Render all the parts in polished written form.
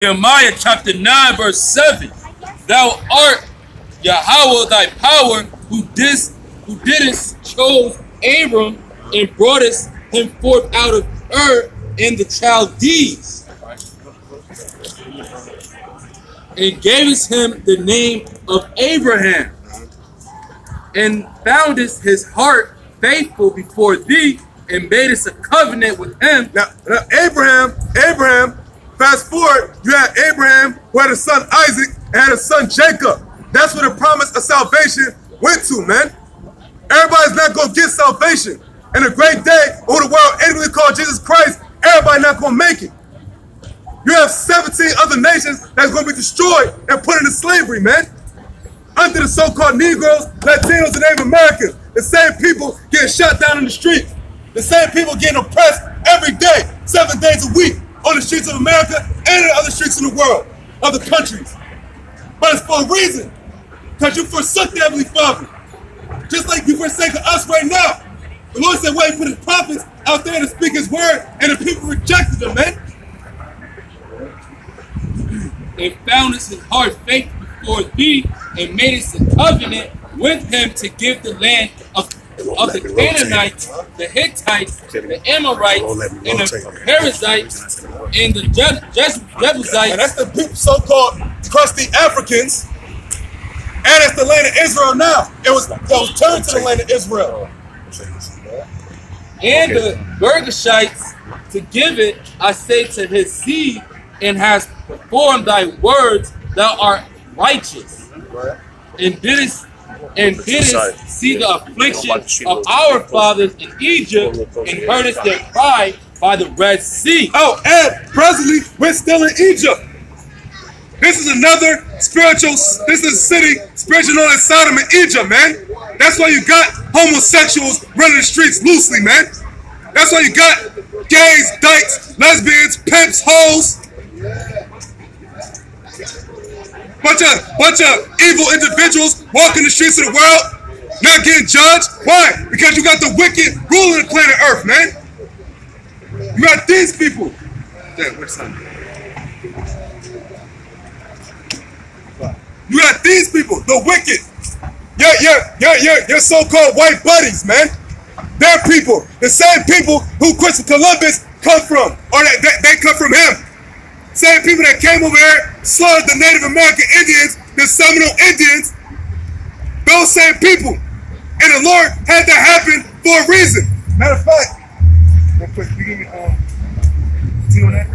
Nehemiah chapter 9 verse 7. Thou art Yahweh thy power, who didst chose Abram and broughtest him forth out of Ur in the Chaldees, and gavest him the name of Abraham, and foundest his heart faithful before thee, and madest a covenant with him. Now Abraham, fast forward, you had Abraham who had a son Isaac and had a son Jacob. That's where the promise of salvation went to, man. Everybody's not going to get salvation. And a great day, over the world, anybody called Jesus Christ, everybody not going to make it. You have 17 other nations that's going to be destroyed and put into slavery, man. Under the so-called Negroes, Latinos, and Native Americans. The same people getting shot down in the streets. The same people getting oppressed every day, 7 days a week, on the streets of America and in other streets in the world, other countries. But it's for a reason. Because you forsook the Heavenly Father. Just like you forsaken us right now. The Lord said, well, he put his prophets out there to speak his word, and the people rejected them, man. And foundest his heart faithful before thee, and madest a covenant with him to give the land of the Canaanites, the Hittites, the Amorites, and the Perizzites, and the Jebusites. And that's the people so-called crusty Africans. And it's the land of Israel now. It was turned to the land of Israel. And the Girgashites, to give it, I say, to his seed, and has performed thy words, thou art righteous, and didst see the affliction of our fathers in Egypt, and heardest their cry by the Red Sea. Oh, and presently we're still in Egypt. This is another spiritual, this is a city spiritually known as Sodom and Egypt, man. That's why you got homosexuals running the streets loosely, man. That's why you got gays, dykes, lesbians, pimps, hoes. Bunch of evil individuals walking the streets of the world, not getting judged. Why? Because you got the wicked ruling the planet Earth, man. You got these people. Damn, where's Sunday? You got these people, the wicked. Your so-called white buddies, man. They're people, the same people who Christopher Columbus come from, or they come from him. Same people that came over here, slaughtered the Native American Indians, the Seminole Indians. Those same people. And the Lord had that happen for a reason. Matter of fact, real quick, you give me see on that?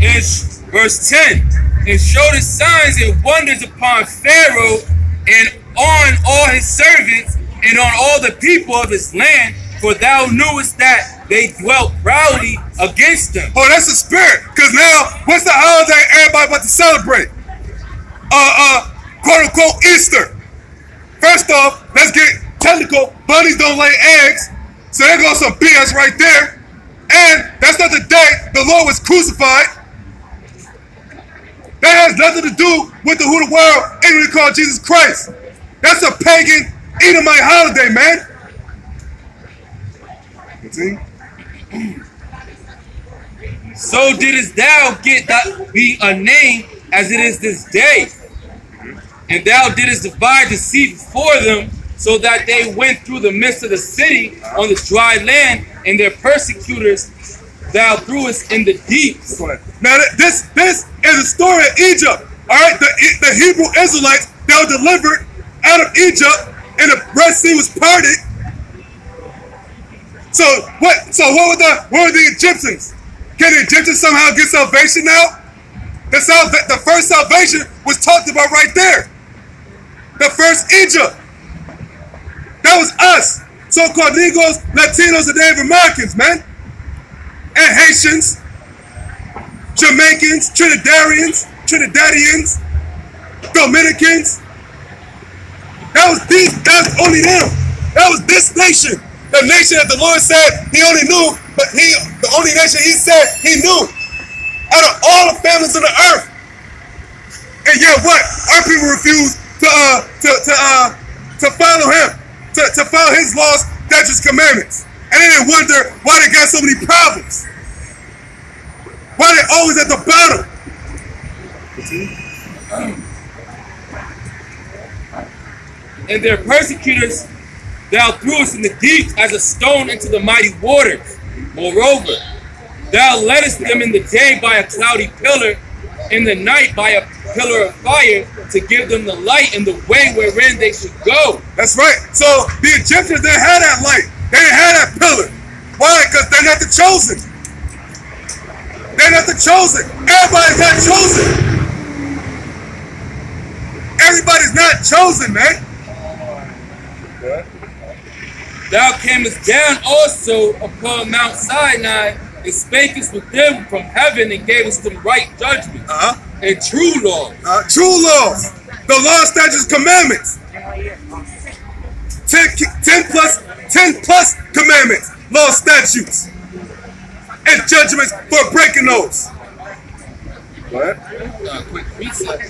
It's verse 10. And showed his signs and wonders upon Pharaoh and on all his servants and on all the people of his land, for thou knewest that they dwelt proudly against them. Oh, that's the spirit. Because now, what's the holiday everybody about to celebrate? Quote unquote Easter. First off, let's get technical. Bunnies don't lay eggs. So there goes some BS right there. And that's not the day the Lord was crucified. That has nothing to do with who the world anybody called Jesus Christ. That's a pagan Edomite holiday, man. Continue. So didst thou get thee a name as it is this day, and thou didst divide the sea before them, so that they went through the midst of the city on the dry land, and their persecutors thou threwest in the deeps. Now this is a story of Egypt. All right, the Hebrew Israelites that were delivered out of Egypt, and the Red Sea was parted. So what were the Egyptians? Can the Egyptians somehow get salvation now? The first salvation was talked about right there. The first Egypt. That was us, so-called Negroes, Latinos, and Native Americans, man. And Haitians, Jamaicans, Trinidadians, Dominicans. That was only them. That was this nation. The nation that the Lord said he only knew, but the only nation he said he knew out of all the families of the earth. And yet what? Our people refuse to follow him, to follow his laws, statutes, commandments. And then they wonder why they got so many problems. always at the bottom. And their persecutors thou threwest in the deep as a stone into the mighty waters. Moreover, thou leddest them in the day by a cloudy pillar, in the night by a pillar of fire, to give them the light in the way wherein they should go. That's right. So the Egyptians didn't have that light. They didn't have that pillar. Why? Because they're not the chosen. They're not the chosen. Everybody's not chosen. Everybody's not chosen, man. Thou camest down also upon Mount Sinai, and spakest with them from heaven, and gavest them right judgment and true laws. True laws. The law, statutes, commandments. 10 plus commandments, law, statutes, and judgments for breaking those. Go ahead. Quick reset.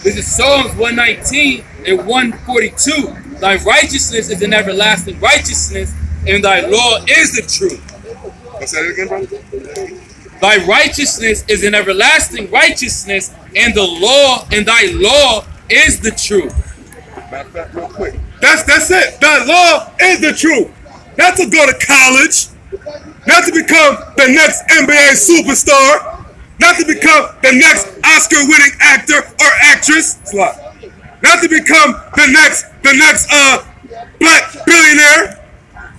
This is Psalms 119 and 142. Thy righteousness is an everlasting righteousness, and thy law is the truth. Say it again, brother. Thy righteousness is an everlasting righteousness, and thy law is the truth. Matter of fact, real quick. That's it. Thy law is the truth. Not to go to college, not to become the next NBA superstar, not to become the next Oscar-winning actor or actress, not to become the next black billionaire.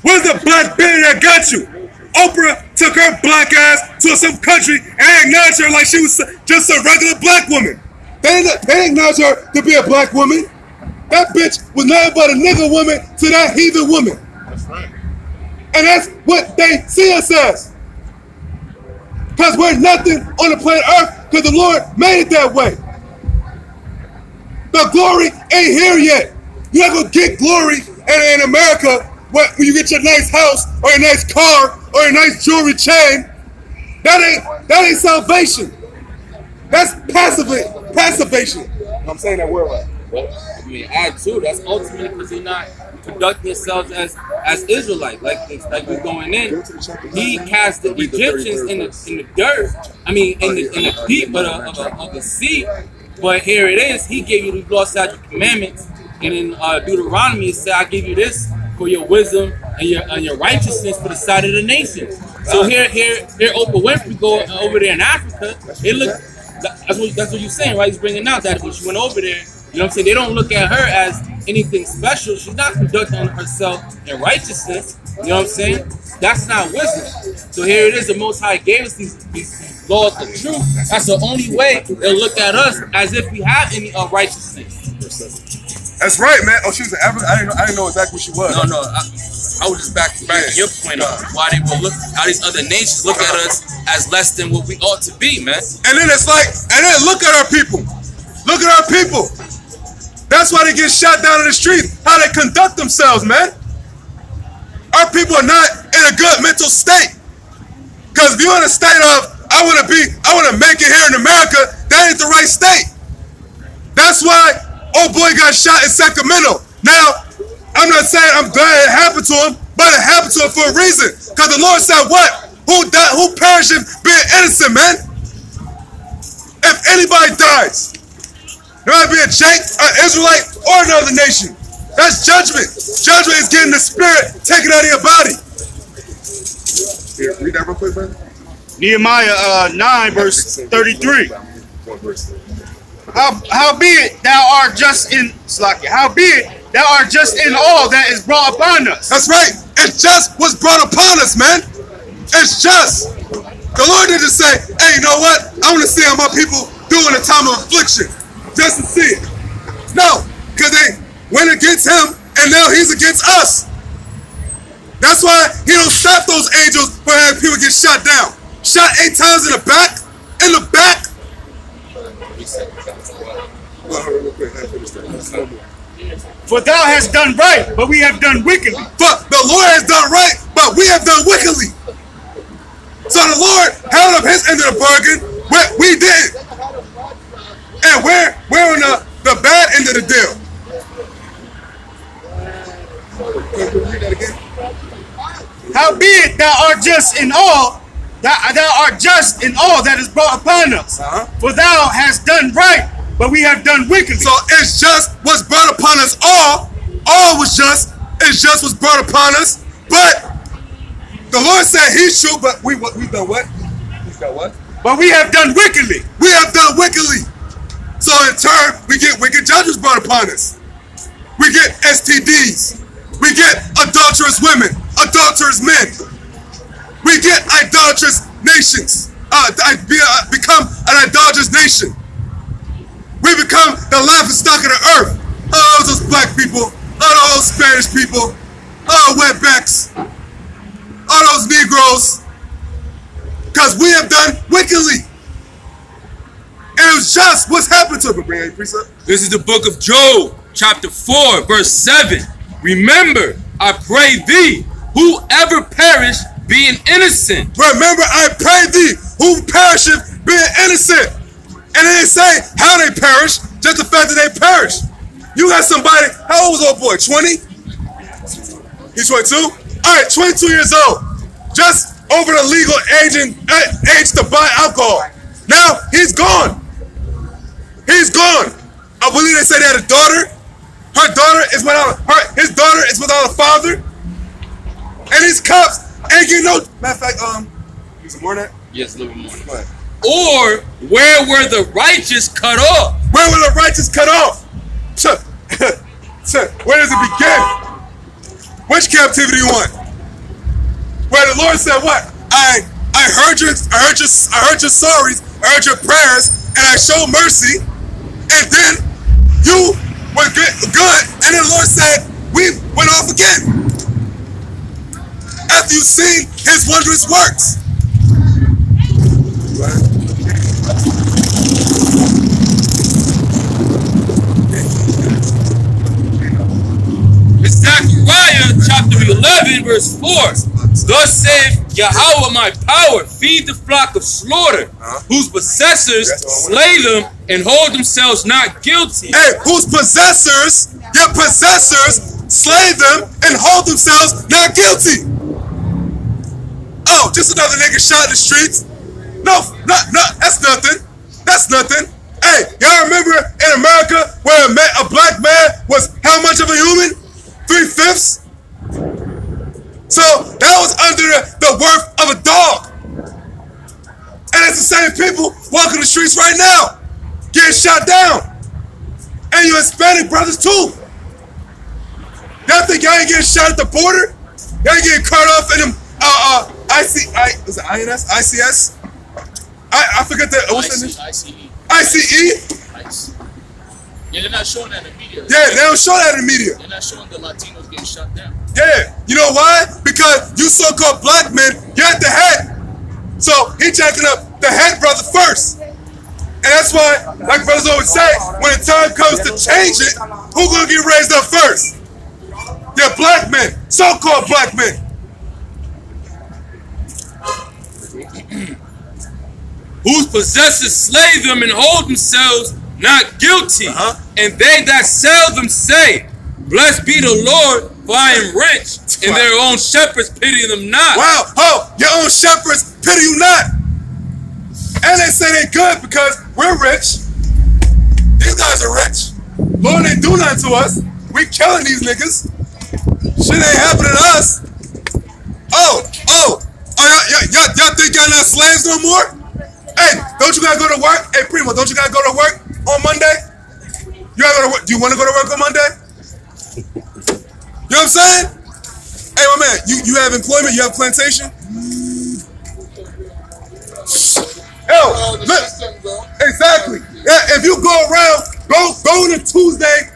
Where's the black billionaire got you? Oprah took her black ass to some country and acknowledged her like she was just a regular black woman. They didn't acknowledge her to be a black woman. That bitch was nothing but a nigga woman to that heathen woman. That's right. And that's what they see us as. Because we're nothing on the planet Earth because the Lord made it that way. The glory ain't here yet. You're not going to get glory in America when you get your nice house or your nice car or your nice jewelry chain. That ain't salvation. That's passivation. I'm saying that word right. Well, I mean, add to that's ultimately because they're not conducting themselves as Israelites. Like we're going in, he cast the Egyptians in the dirt. I mean, in the deep of the sea. But here it is. He gave you the law, statute, commandments, and in Deuteronomy it said, "I give you this for your wisdom and your righteousness for the side of the nations." So here, Oprah Winfrey go over there in Africa. It look that's what you're saying, right? He's bringing out that when she went over there. You know what I'm saying? They don't look at her as anything special. She's not conducting herself in righteousness. You know what I'm saying? That's not wisdom. So here it is. The Most High gave us these laws of truth. That's the only way they'll look at us as if we have any righteousness. That's right, man. Oh, she was an African. I didn't know exactly what she was. No. I was just back your point of why they will look, how these other nations look at us as less than what we ought to be, man. And then it's like, look at our people. Look at our people. That's why they get shot down in the street. How they conduct themselves, man. Our people are not in a good mental state. Because if you're in a state of, I want to make it here in America, that ain't the right state. That's why old boy got shot in Sacramento. Now, I'm not saying I'm glad it happened to him, but it happened to him for a reason. Because the Lord said what? Who perished being innocent, man? If anybody dies, no matter be a Jake, an Israelite, or another nation. That's judgment. Judgment is getting the spirit taken out of your body. Here, read that real quick, man. Nehemiah 9, verse 33. Howbeit thou art just in all that is brought upon us. That's right. It's just what's brought upon us, man. It's just. The Lord didn't just say, hey, you know what? I want to see how my people do in a time of affliction. Just to see it. No, because they went against him and now he's against us. That's why he don't stop those angels from having people get shot down. Shot 8 times in the back. In the back. For thou hast done right, but we have done wickedly. But the Lord has done right, but we have done wickedly. So the Lord held up his end of the bargain, we didn't. And we're on the bad end of the deal. Howbeit thou art just in all Thou art just in all that is brought upon us. For thou hast done right, but we have done wickedly. So it's just what's brought upon us all. All was just. It's just what's brought upon us. But the Lord said He's true. But we done what? We've done what? But we have done wickedly. We have done wickedly. So in turn, we get wicked judgments brought upon us. We get STDs. We get adulterous women, adulterous men. We get idolatrous nations. Become an idolatrous nation. We become the laughingstock of the earth. Oh, those black people. Oh, those Spanish people. Oh, wetbacks. Oh, those Negroes. Because we have done wickedly. And it was just what's happened to them. Bring any precept. This is the book of Job, chapter 4, verse 7. Remember, I pray thee, whoever perished being innocent. Remember, I pray thee, who perisheth being innocent. And it didn't say how they perished, just the fact that they perished. You got somebody, how old was old boy, 20? He's 22? All right, 22 years old. Just over the legal age to buy alcohol. Now, he's gone. He's gone. I believe they say they had a daughter. Her daughter is his daughter is without a father. And these cops ain't getting no. Matter of fact, you some more than that? Yes, a little more. Or where were the righteous cut off? Where were the righteous cut off? Where does it begin? Which captivity you want? Where the Lord said, "What? I heard your sorries, I heard your prayers, and I showed mercy, and then you were good, and then the Lord said, we went off again. After you've seen His wondrous works." It's Zechariah chapter 11, verse 4. Thus saith Yahweh my power, feed the flock of slaughter, whose possessors slay them and hold themselves not guilty. Hey, whose possessors, your possessors, slay them and hold themselves not guilty. Oh, just another nigga shot in the streets. No, that's nothing. That's nothing. Hey, y'all remember in America where a black man was how much of a human? 3/5? So that was under the worth of a dog. And it's the same people walking the streets right now, getting shot down. And you Hispanic brothers too. Y'all think y'all ain't getting shot at the border? Y'all ain't getting cut off in them ICS? I forget that. What's that name? ICE? Yeah, they're not showing that in the media. Yeah, they don't show that in the media. They're not showing the Latinos getting shot down. Yeah, you know why? Because you so-called black men, you're at the head. So he jacking up the head brother first. And that's why, like brothers always say, when the time comes to change it, who's gonna get raised up first? Yeah, black men, so-called black men. Whose possessors slay them and hold themselves not guilty. And they that sell them say, blessed be the Lord, for I am rich, and their own shepherds pity them not. Wow, oh, your own shepherds pity you not. And they say they good because we're rich. These guys are rich. Lord ain't do nothing to us. We killing these niggas. Shit ain't happening to us. Oh, y'all think y'all not slaves no more? Hey, don't you gotta go to work? Hey, Primo, don't you gotta go to work on Monday? You gotta go to work. Do you want to go to work on Monday? You know what I'm saying? Hey, my man, you have employment? You have plantation? Yo, look, exactly. Yeah, if you go around, go on a Tuesday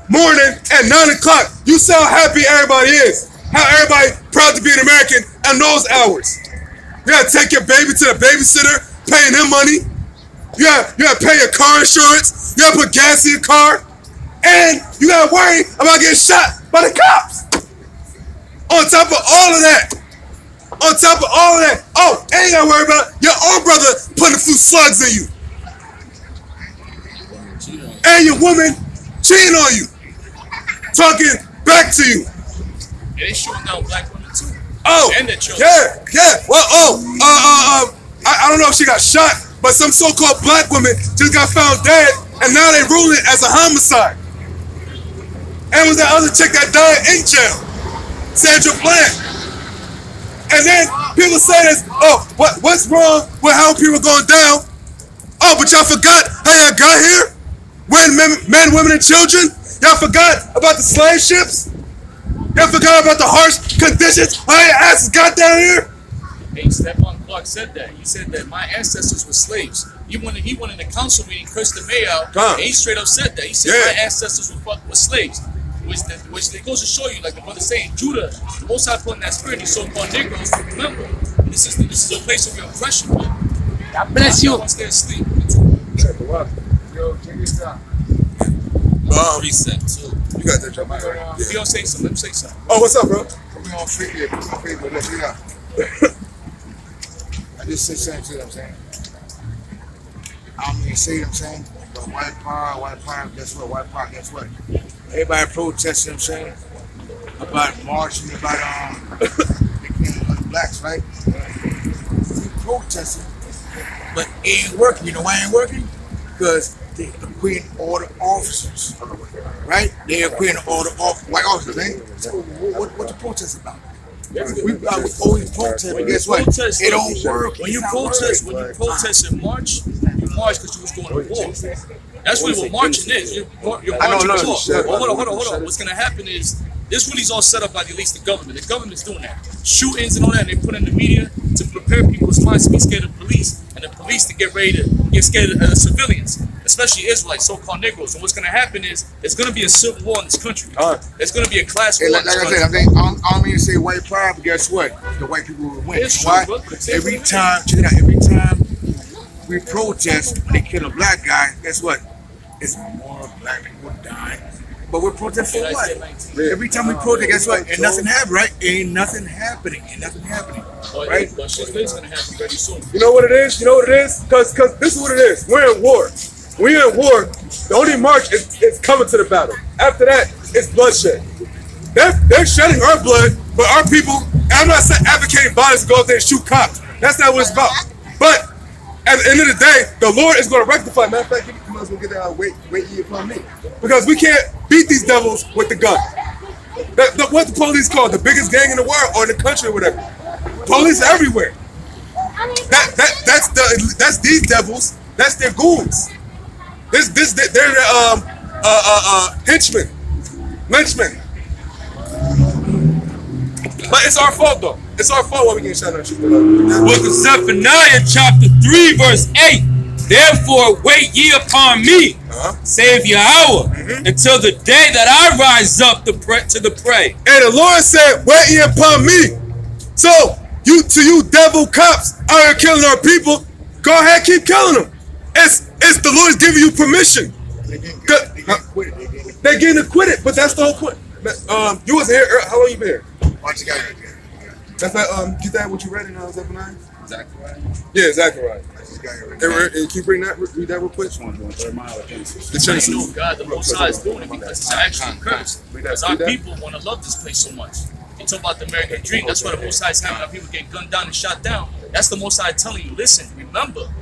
morning at 9 o'clock, you see how happy everybody is. How everybody proud to be an American at those hours. You gotta take your baby to the babysitter, paying him money. You gotta pay your car insurance. You gotta put gas in your car. And you gotta worry about getting shot by the cops. On top of all of that. Oh, and you gotta worry about your own brother putting a few slugs in you. And your woman cheating on you. Talking back to you. And they shooting down black women too. Oh, and their children. yeah. Well, don't know if she got shot, but some so-called black woman just got found dead, and now they rule it as a homicide. And was that other chick that died in jail, Sandra Bland. And then people say this, oh, what's wrong with how people going down? Oh, but y'all forgot how y'all got here? When men, women, and children? Y'all forgot about the slave ships? Y'all forgot about the harsh conditions how your asses got down here? Hey, Stephon Clark said that. He said that my ancestors were slaves. He went in the council meeting, cursed the mayor out, and he straight up said that. He said my ancestors were slaves. Which goes to show you, like the brother saying, Judah, the Most High put in that spirit, these so-called Negroes, to remember, this is a place of your oppression, man. God bless you. Once they're asleep. Yo, check this out. Reset too. You got that job. If you don't say something, let me say something. Oh, what's up, bro? We on Facebook, let's get out. I just said something, see what I'm saying? I don't mean to say what I'm saying, but white power, guess what? White power, guess what? Everybody protesting, what I'm saying, about marching, about the blacks, right? We protesting, but it ain't working. You know why it ain't working? Because they acquitting all the officers, right? They acquitting all the white officers, man. So what the protest about? We always protest, but guess what? It don't work. When you protest and march, you march because you was going to war. That's really what marching is. You're marching to war. Well, hold on. What's going to happen is, this really is all set up by at least the government. The government's doing that. Shootings and all that, and they put in the media to prepare people's minds to be scared of police, and the police to get ready to get scared of civilians, especially Israelites, so-called Negroes. And what's going to happen is, there's going to be a civil war in this country. There's going to be a class war in this country. Like I said, I don't mean to say white power, but guess what? The white people will win. It's you know true, why? bro. Every time we protest, when they kill a black guy, guess what? It's more black people dying. But we're protesting for what? Every time we protest, guess what? And nothing happened, right? Ain't nothing happening. Right? But shit's going to happen very soon. You know what it is? Because this is what it is. We're in war. We're in war. The only march is coming to the battle. After that, it's bloodshed. They're shedding our blood, but our people, and I'm not advocating violence to go out there and shoot cops. That's not what it's about. But at the end of the day, the Lord is going to rectify. Matter of fact, you might as well get that wait ye upon me. Because we can't beat these devils with the gun. What's the police called? The biggest gang in the world or in the country or whatever. Police are everywhere. That's these devils. That's their goons. They're henchmen, lynchmen. But it's our fault though. It's our fault why we getting shot on. Book of Zephaniah, chapter 3, verse 8. Therefore, wait ye upon me, save Yahweh, until the day that I rise up to the prey. And the Lord said, wait ye upon me. So, you devil cops out here killing our people, go ahead, keep killing them. It's the Lord's giving you permission. They're getting acquitted, but that's the whole point. You wasn't here. How long you been here? That's that. Get that what you read in Zephaniah? Zechariah. Yeah, Zechariah. And keep reading that. Read that real quick. The know God, the Most High is doing it because it's actually cursed. Because our people want to love this place so much. They talk about the American dream. That's why the Most High is having our people get gunned down and shot down. That's the Most High telling you, listen, remember,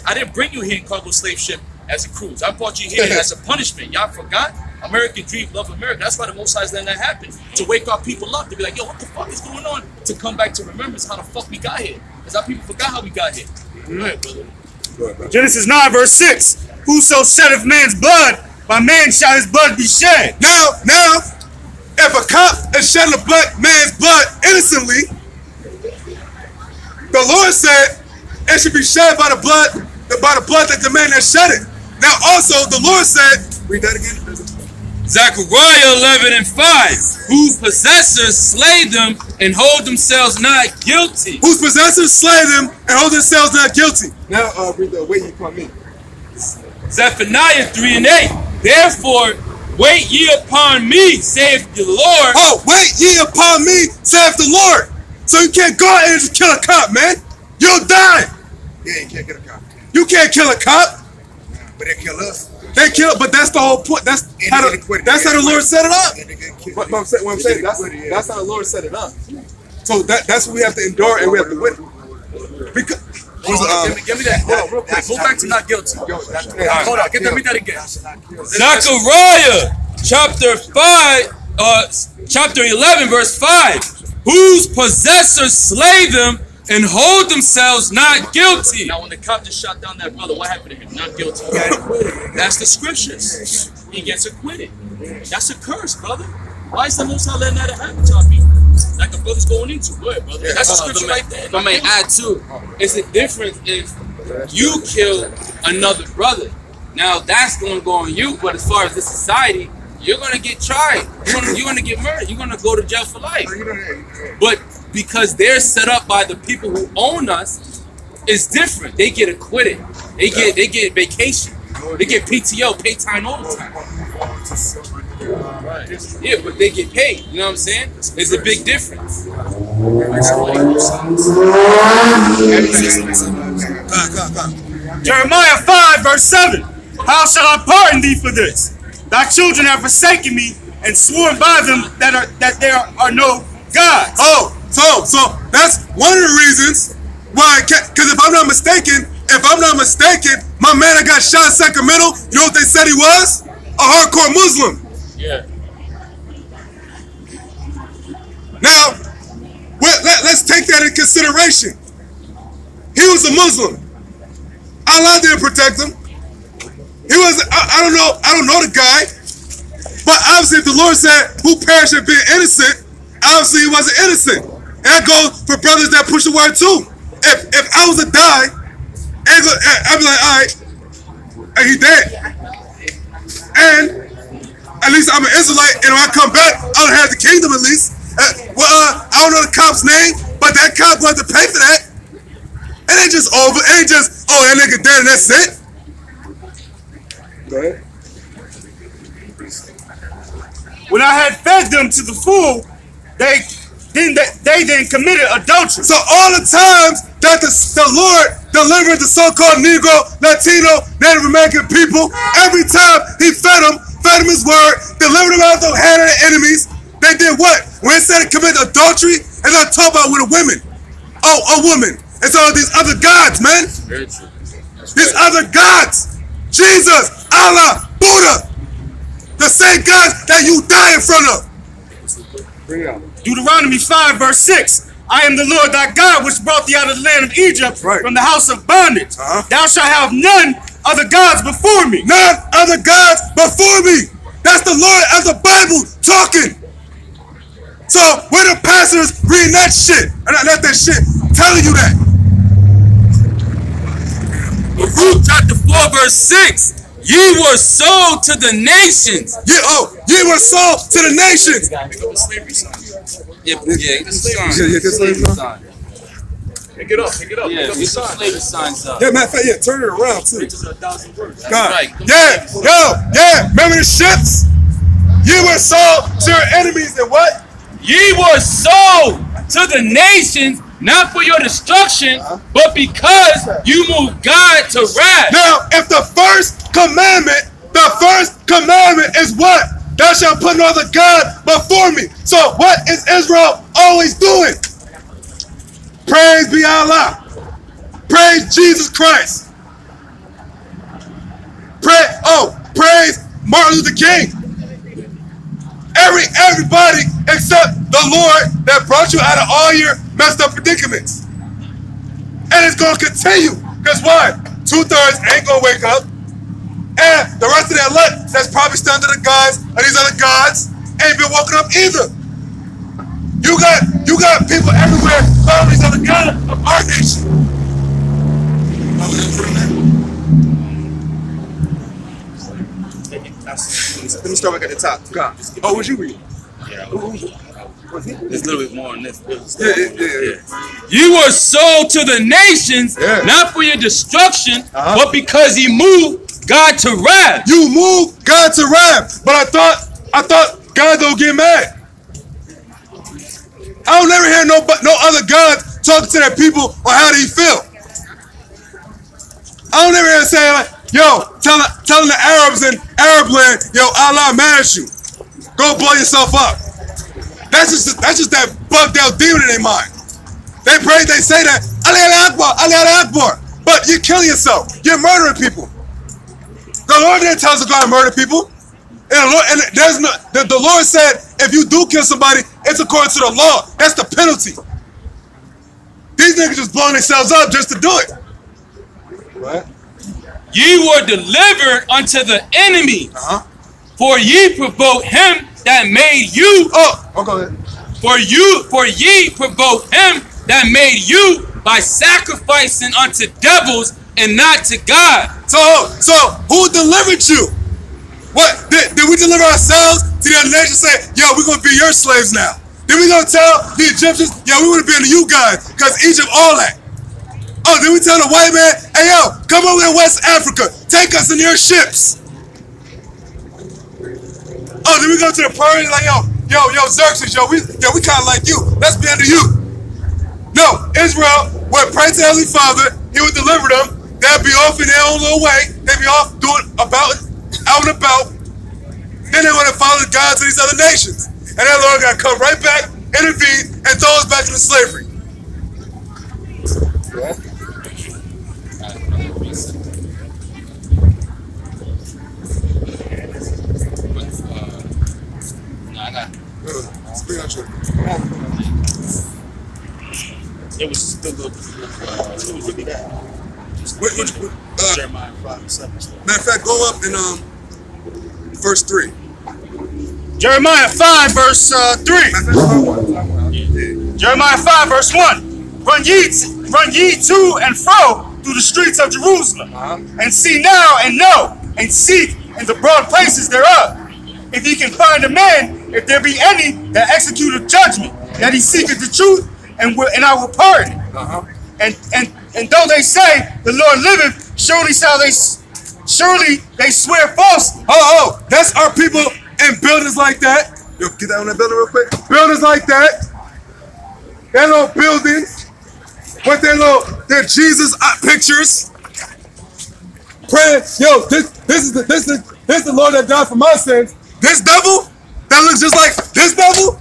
I didn't bring you here in cargo slave ship as a cruise. I brought you here as a punishment. Y'all forgot? American dream, love America. That's why the Most High is letting that happen. To wake our people up, to be like, yo, what the fuck is going on? To come back to remembrance how the fuck we got here. Because our people forgot how we got here. Go ahead, brother. Genesis 9, verse 6. Whoso sheddeth man's blood, by man shall his blood be shed. Now, if a cop is shedding a black man's blood innocently, the Lord said it should be shed by the blood that the man that shed it. Now, also, the Lord said, read that again. Zechariah 11 and 5. Whose possessors slay them and hold themselves not guilty. Whose possessors slay them and hold themselves not guilty. Now, read the wait ye upon me. Zephaniah 3 and 8. Therefore, wait ye upon me, saith the Lord. Oh, wait ye upon me, saith the Lord. So you can't go out and just kill a cop, man. You'll die. Yeah, you can't kill a cop. You can't kill a cop. But they kill us. They kill, but that's the whole point. That's how the Lord set it up. What I'm saying, that's how the Lord set it up. So that's what we have to endure and we have to win. Because When Give me that. Hold on, real quick. Go back to not guilty. Hold on, give me that again. Zechariah chapter 11, verse 5. Whose possessors slay them and hold themselves not guilty. Now, when the cop just shot down that brother, what happened to him? Not guilty. That's the scriptures. He gets acquitted. That's a curse, brother. Why is the Most High letting that happen to our people? Like the brother's going into. Go ahead, brother. That's the scripture right there. If I may add too, it's a difference if you kill another brother. Now that's going to go on you, but as far as the society, you're going to get tried. You're going to get murdered. You're going to go to jail for life. But because they're set up by the people who own us, it's different. They get acquitted. They get vacation. They get PTO, pay time overtime. Yeah, but they get paid. You know what I'm saying? There's a big difference. Jeremiah 5, verse 7. How shall I pardon thee for this? Thy children have forsaken me and sworn by them that there are no gods. Oh, so that's one of the reasons why. Because if I'm not mistaken, my man that got shot in Sacramento, you know what they said he was? A hardcore Muslim. Yeah. Now, let's take that in consideration. He was a Muslim. Allah didn't protect him. He was, I don't know the guy, but obviously if the Lord said, who perished and being innocent, obviously he wasn't innocent. And that goes for brothers that push the word too. If I was to die, I'd be like, all right, and he dead. And at least I'm an Israelite, and when I come back, I'll have the kingdom at least. I don't know the cop's name, but that cop wanted to pay for that. It ain't just over. It ain't just, oh, that nigga dead and that's it. Go ahead. When I had fed them to the full, they then committed adultery. So all the times that the Lord delivered the so-called Negro, Latino, Native American people, every time he fed them his word, delivered them out of the hand of the enemies, they did what? When it said to commit adultery, and not talk about with a woman. Oh, a woman. It's all these other gods, man. These other gods. Jesus, Allah, Buddha. The same gods that you die in front of. Deuteronomy 5, verse 6. I am the Lord thy God, which brought thee out of the land of Egypt from the house of bondage. Thou shalt have none other gods before me. None other gods before me. That's the Lord of the Bible talking. So where the pastors reading that shit, and not that shit, telling you that. Luke chapter 4, verse 6. Ye were sold to the nations. Ye were sold to the nations. Yeah, get the sign. Pick it up. Yeah, get the slavery signs up. Yeah, matter of fact, yeah, turn it around too. God. Right. Yeah. Remember the ships? Ye were sold to your enemies and what? Ye were sold to the nations, not for your destruction, but because you moved God to wrath. Now, if the first commandment is what? Thou shalt put no other God before me. So what is Israel always doing? Praise be Allah. Praise Jesus Christ. Praise Martin Luther King. Everybody except the Lord that brought you out of all your messed up predicaments. And it's going to continue. Because why? 2/3 ain't going to wake up. And the rest of that lot that's probably still under the gods of these other gods ain't been woken up either. You got people everywhere following these other gods of our nation. Let me start back at the top. God. Oh, what you read? There's a little bit more on this. Yeah. You were sold to the nations, not for your destruction, but because he moved God to wrath. You moved God to wrath. But I thought God don't get mad. I don't never hear no other gods talking to their people on how they feel. I don't ever hear them saying like, yo, telling the Arabs in Arab land, yo, Allah mad at you. Go blow yourself up. That's just that bugged out demon in their mind. They pray, they say that, Ali Akbar, Ali Akbar. but you're killing yourself. You're murdering people. The Lord didn't tell us to go out and murder people. And the Lord said, if you do kill somebody, it's according to the law. That's the penalty. These niggas just blowing themselves up just to do it. Right? Ye were delivered unto the enemy, for ye provoked him that made you. Go ahead. For ye provoked him that made you by sacrificing unto devils and not to God. So who delivered you? What did we deliver ourselves to the other nation? Say, yo, we're gonna be your slaves now. Then we gonna tell the Egyptians, yo, we wanna be under you guys, because Egypt all that. Oh, then we tell the white man, hey yo, come over to West Africa, take us in your ships. Oh, then we go to the Persians like, yo, Xerxes, we kind of like you. Let's be under you. No, Israel would pray to Heavenly Father. He would deliver them. They'd be off in their own little way. They'd be off doing out and about. Then they want to follow the gods of these other nations. And that Lord got to come right back, intervene, and throw us back into slavery. It was still good. It was really bad. Jeremiah 5:7. Matter of fact, go up in verse 3. Jeremiah 5 verse 3. Jeremiah 5 verse 1. Run ye to and fro through the streets of Jerusalem, and see now and know, and seek in the broad places thereof, if ye can find a man, if there be any that executeth judgment, that he seeketh the truth, and I will pardon. And though they say the Lord liveth, surely they swear false. That's our people and buildings like that. Yo, get that on that building real quick. Buildings like that. Their little buildings with their Jesus pictures. Praying, yo, this is the Lord that died for my sins. This devil that looks just like this devil.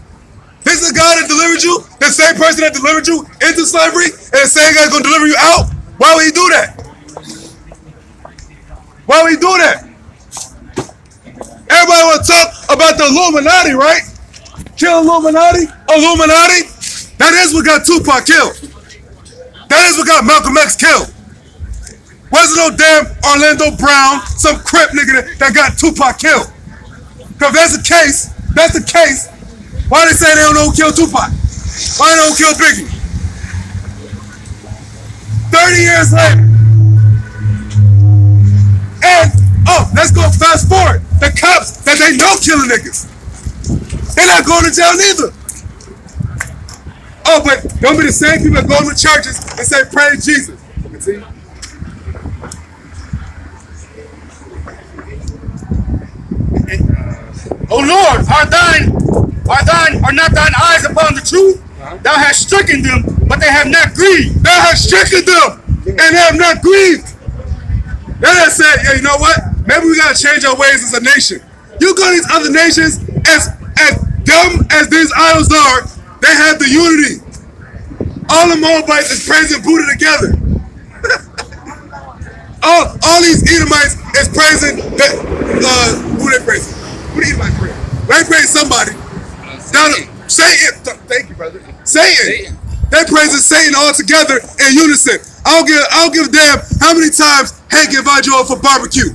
This is the God that delivered you, the same person that delivered you into slavery, and the same guy's gonna deliver you out. Why would he do that? Why would he do that? Everybody want to talk about the Illuminati, right? Kill Illuminati? That is what got Tupac killed. That is what got Malcolm X killed. Wasn't no damn Orlando Brown, some crip nigga that got Tupac killed. Because if that's the case, why they say they don't know who killed Tupac? Why they don't kill Biggie? 30 years later. And, let's go fast forward. The cops that they know killing niggas, they're not going to jail neither. Oh, but don't be the same people that go to churches and say, praise Jesus. See? O Lord, are not thine eyes upon the truth? Thou hast stricken them, but they have not grieved. Thou hast stricken them, and they have not grieved. Then I said, yeah, you know what? Maybe we gotta change our ways as a nation. You go to these other nations, as dumb as these idols are, they have the unity. All the Moabites is praising Buddha together. all these Edomites is praising who they praising? Who the Edomites praising? They praise somebody. Satan. Thank you, brother. Satan. They praising Satan all together in unison. I don't give a damn how many times Hank invites you over for barbecue.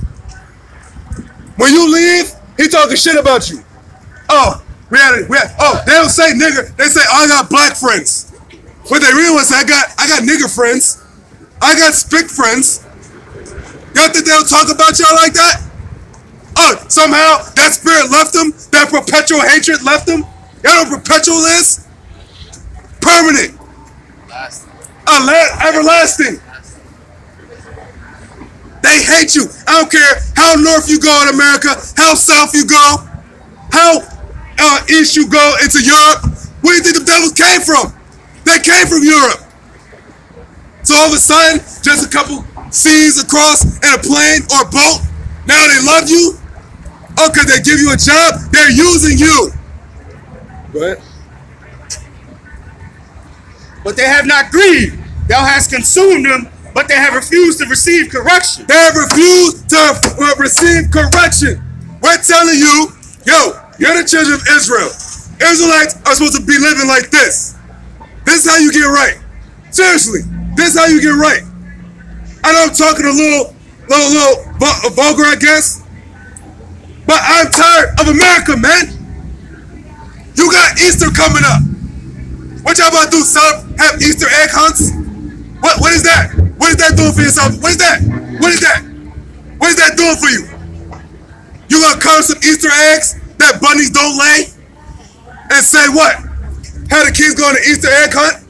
When you leave, he talking shit about you. They don't say nigger. They say, I got black friends. What they really want to say, I got nigger friends. I got spick friends. Y'all think they don't talk about y'all like that? Somehow that spirit left them. That perpetual hatred left them. Y'all know what perpetual is? Permanent. Everlasting. They hate you. I don't care how north you go in America, how south you go, how east you go into Europe. Where do you think the devils came from? They came from Europe. So all of a sudden, just a couple seas across in a plane or a boat, now they love you? Because they give you a job? They're using you. Go ahead. But they have not grieved. Thou hast consumed them But they have refused to receive correction. They have refused to receive correction. We're telling you, yo, you're the children of Israel. Israelites are supposed to be living like this. This is how you get right. Seriously, this is how you get right. I know I'm talking a little vulgar, I guess, but I'm tired of America, man. You got Easter coming up. What y'all about to do? Have Easter egg hunts? What is that? What is that doing for yourself? What is that? What is that? What is that doing for you? You gonna cover some Easter eggs that bunnies don't lay? And say what? Have the kids go on an Easter egg hunt?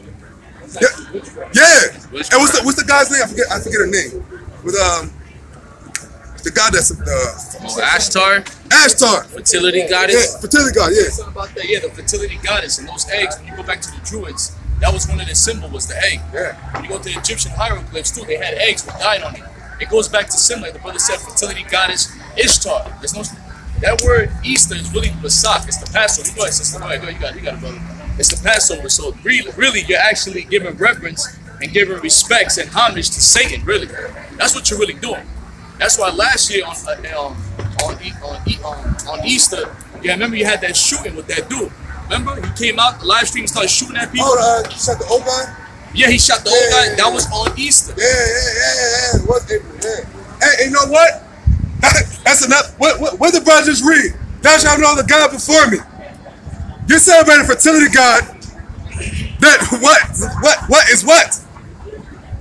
Yeah. And what's the guy's name? I forget her name. With the guy that's Ashtar. Ashtar. Fertility goddess. Yeah, fertility goddess. Yeah. Something about that. Yeah, the fertility goddess and those eggs. When you go back to the Druids, that was one of their symbols, was the egg. Yeah. When you go to the Egyptian hieroglyphs too, they had eggs with died on it. It goes back to symbol, like the brother said, fertility goddess Ishtar. There's no that word Easter is really Pesach. It's the Passover. Go ahead, sister. Go ahead. You got it, brother. It's the Passover. So really, you're actually giving reverence and giving respects and homage to Satan. Really, that's what you're really doing. That's why last year on Easter, yeah, remember you had that shooting with that dude. Remember he came out, the live stream, started shooting at people. Oh, he shot the old guy. Yeah, he shot the old guy. That was on Easter. Yeah. It was April. Yeah. Hey, you know what? That's enough. What did brother just read? Thou shalt know the God before me. You're celebrating fertility God. That what is what?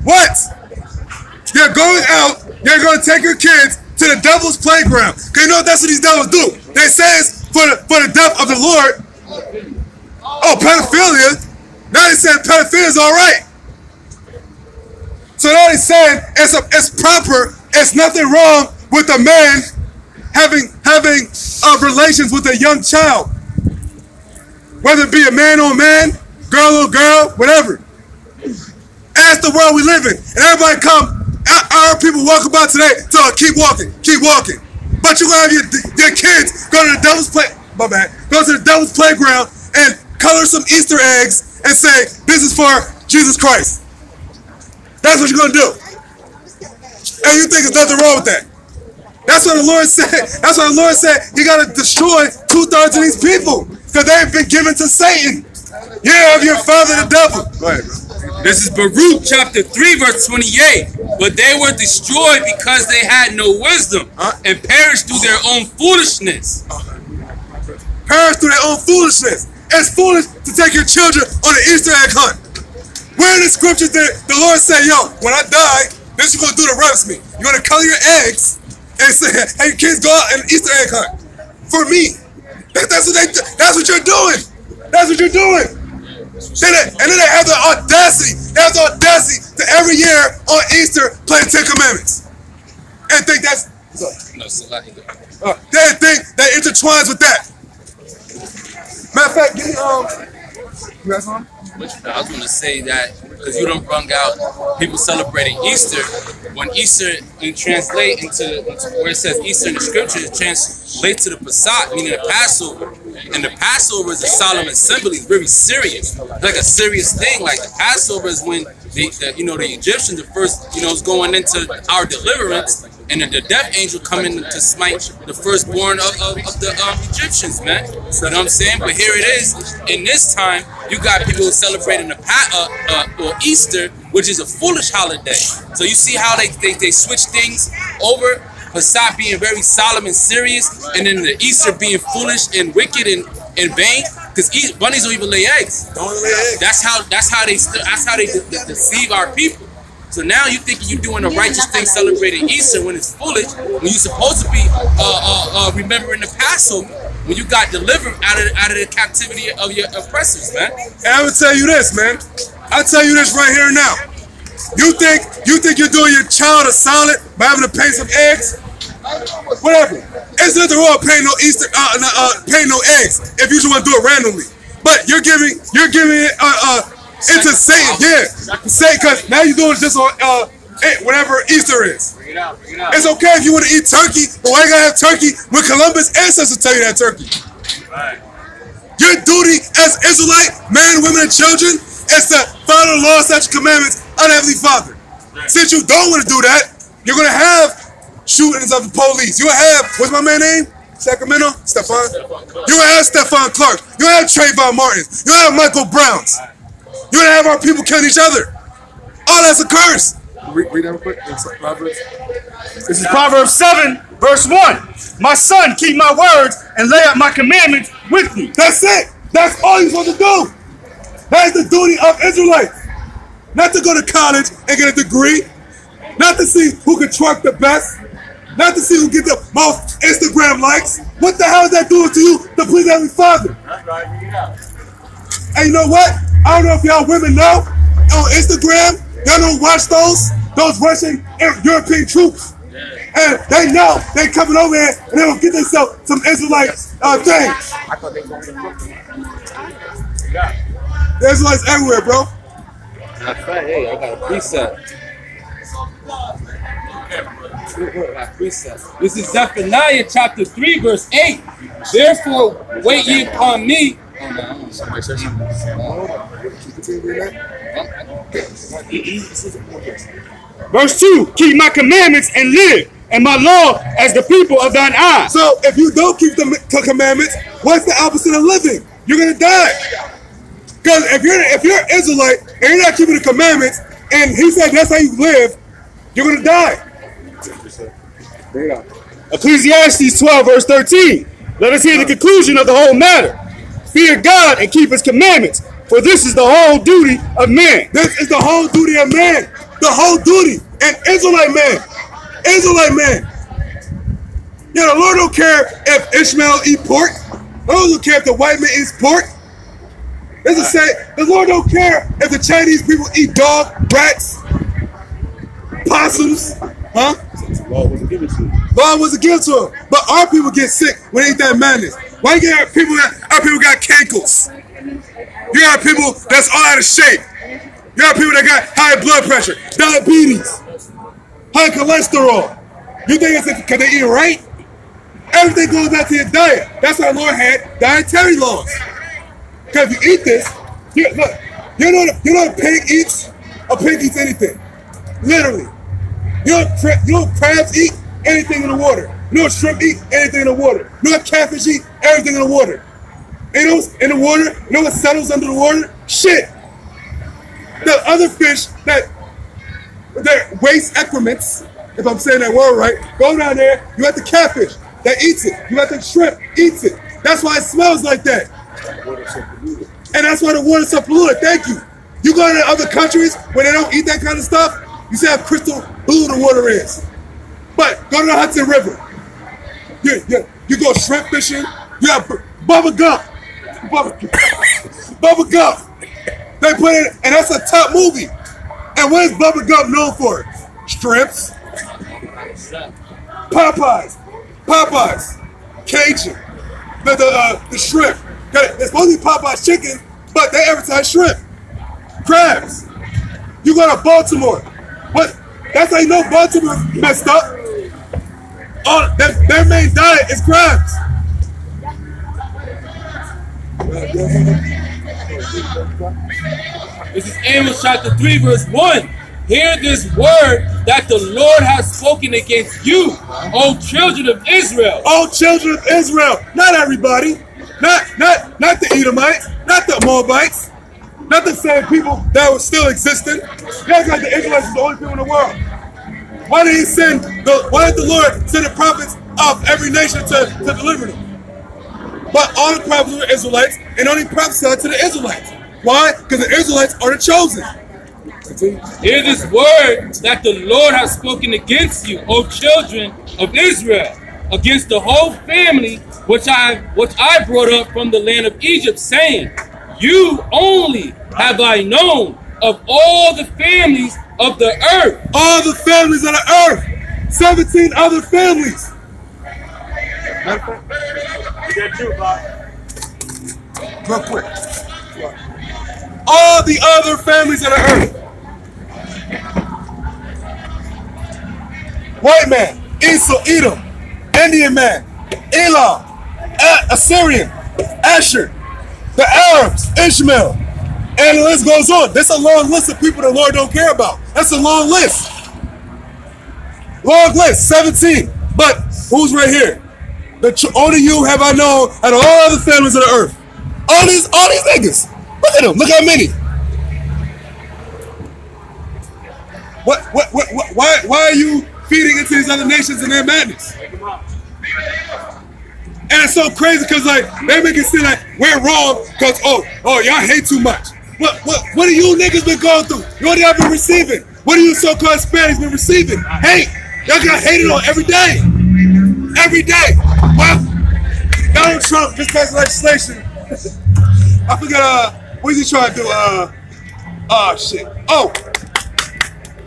What? You're going out. You're going to take your kids to the devil's playground. Cause you know that's what these devils do. They say it's for the death of the Lord. Oh, pedophilia. Now they saying pedophilia is all right. So now they're saying it's proper. It's nothing wrong with a man having relations with a young child, whether it be a man on man, girl on girl, whatever. That's the world we live in, and everybody come. Our people walk about today, so keep walking. But you're gonna have your kids go to the devil's playground and color some Easter eggs and say this is for Jesus Christ. That's what you're gonna do, and you think there's nothing wrong with that. That's what the Lord said. That's what the Lord said. He got to destroy 2/3 of these people because they've been given to Satan. Yeah, of your father the devil. Go ahead, bro. This is Baruch chapter 3 verse 28. But they were destroyed because they had no wisdom and perished through their own foolishness. Perished through their own foolishness. It's foolish to take your children on an Easter egg hunt. Where in the scriptures did the Lord say, yo, when I die, this is what you're going to do to reverence me. You're going to color your eggs and say, hey, kids, go out and Easter egg hunt. For me. That's what you're doing. That's what you're doing. And then they have the audacity. They have the audacity to every year on Easter play the 10 Commandments. And think that's... They think that intertwines with that. Matter of fact, you got something? I was going to say that because you don't bring out people celebrating Easter. When Easter translate into where it says Easter in the scriptures, it translates to the Pesach, meaning the Passover. And the Passover is a solemn assembly. It's very serious. It's like a serious thing. Like the Passover is when the Egyptians, the first, is going into our deliverance, and then the death angel coming to smite the firstborn of the Egyptians, man. You know what I'm saying? But here it is. In this time, you got people celebrating the Easter, which is a foolish holiday. So you see how they switch things over. Pesach being very solemn and serious, and then the Easter being foolish and wicked and vain. Because bunnies don't even lay eggs. Don't lay eggs. That's how they deceive our people. So now you think you're doing a righteous thing celebrating Easter when it's foolish, when you're supposed to be remembering the Passover, when you got delivered out of the captivity of your oppressors, man. And I'm gonna tell you this, man. I'll tell you this right here and now. You think you're doing your child a solid by having to pay some eggs? Whatever. It's nothing wrong with paying no paying no eggs if you just want to do it randomly. But you're giving it into Satan, yeah. Satan, because now you're doing it just on whatever Easter is. Bring it out. It's okay if you want to eat turkey, but why you gotta have turkey when Columbus' ancestors tell you that turkey? Right. Your duty as Israelite, men, women, and children is to follow the law, statutes, commandments of the Heavenly Father. Since you don't want to do that, you're going to have shootings of the police. You're going to have, what's my man's name? Sacramento? Stephon? You're going to have Stephon Clark. You're going to have Trayvon Martins. You're going to have Michael Browns. You're going to have our people killing each other. All that's a curse. Read that real quick. This is Proverbs 7, verse 1. My son, keep my words and lay out my commandments with you. That's it. That's all you're supposed to do. That is the duty of Israelites. Not to go to college and get a degree. Not to see who can twerk the best. Not to see who get the most Instagram likes. What the hell is that doing to you to please Heavenly Father? That's right. Read it out. And you know what? I don't know if y'all women know. On Instagram, y'all don't watch those Russian and European troops. And they know they coming over here and they gonna get themselves some Israelite things. I thought they were going to There's Israelites everywhere, bro. Hey, I got a precept. This is Zephaniah chapter 3, verse 8. Therefore, wait ye upon me. Verse 2, keep my commandments and live, and my law as the people of thine eye. So if you don't keep the commandments, what's the opposite of living? You're gonna die. Because if you're an Israelite and you're not keeping the commandments, and he said that's how you live, you're gonna die. Ecclesiastes 12, verse 13. Let us hear the conclusion of the whole matter. Fear God and keep his commandments, for this is the whole duty of man. This is the whole duty of man. The whole duty. An Israelite man. Israelite man. Yeah, the Lord don't care if Ishmael eat pork. The Lord don't care if the white man eats pork. The Lord don't care if the Chinese people eat dog, rats, possums. Huh? Law wasn't given to him. Law wasn't given to him. But our people get sick when they eat that madness. Why you get our people got cankles? You got people that's all out of shape. You got people that got high blood pressure, diabetes, high cholesterol. You think it's because they eat right? Everything goes back to your diet. That's why the Lord had dietary laws. Because if you eat this, you know what a pig eats? A pig eats anything. Literally. You know what crabs eat? Anything in the water. You know what shrimp eat? Anything in the water. You know what catfish eat? Everything in the water. And those in the water, you know what settles under the water? Shit. The other fish that waste excrements, if I'm saying that word right, go down there, you got the catfish that eats it. You got the shrimp eats it. That's why it smells like that. And that's why the water's so polluted. Thank you. You go to other countries where they don't eat that kind of stuff, you see how crystal blue the water is. But go to the Hudson River. You go shrimp fishing, you have Bubba Gump. Bubba Gump. They put it, and that's a top movie. And what is Bubba Gump known for? Shrimps. Popeyes. Cajun. The shrimp. It's supposed to be Popeye's chicken, but they advertise shrimp. Crabs. You go to Baltimore. What? That's how you know Baltimore messed up. Their main diet is crabs. This is Amos chapter 3, verse 1. Hear this word that the Lord has spoken against you, O children of Israel. O children of Israel. Not everybody. Not the Edomites. Not the Moabites. Not the same people that were still existing. That's like the Israelites is the only people in the world. Why did the Lord send the prophets of every nation to deliver them? But all the prophets were Israelites and only prophesied to the Israelites. Why? Because the Israelites are the chosen. Hear this word that the Lord has spoken against you, O children of Israel, against the whole family which I brought up from the land of Egypt, saying, you only have I known of all the families of the earth. All the families of the earth. 17 other families. Real quick. All the other families of the earth. White man, Esau, Edom, Indian man, Elam, Assyrian, Asher, the Arabs, Ishmael, And the list goes on. That's a long list of people the Lord don't care about. That's a long list. Long list, 17. But who's right here? Only you have I known out of all the families of the earth. All these niggas. Look at them. Look how many. Why are you feeding into these other nations and their madness? And it's so crazy because like they make it seem like we're wrong because oh y'all hate too much. What are you niggas been going through? What have y'all been receiving? What are you so-called Hispanics been receiving? Hate. Y'all got hated on every day. Every day. Well, Donald Trump just passed legislation. I forgot what is he trying to do? Shit. Oh.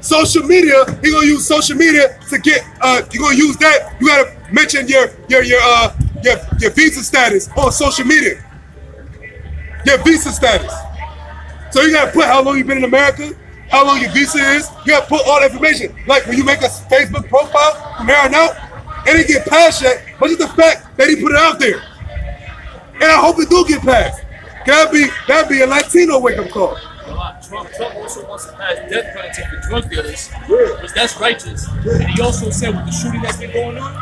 Social media, he gonna use social media to get you gonna use that. You gotta mention your visa status on social media. Your visa status. So you gotta put how long you've been in America, how long your visa is. You gotta put all the information. Like when you make a Facebook profile from here on out, it didn't get passed yet, but just the fact that he put it out there. And I hope it do get passed. That'd be a Latino wake-up call. Trump also wants to pass death penalty for drug dealers, because that's righteous. And he also said with the shooting that's been going on,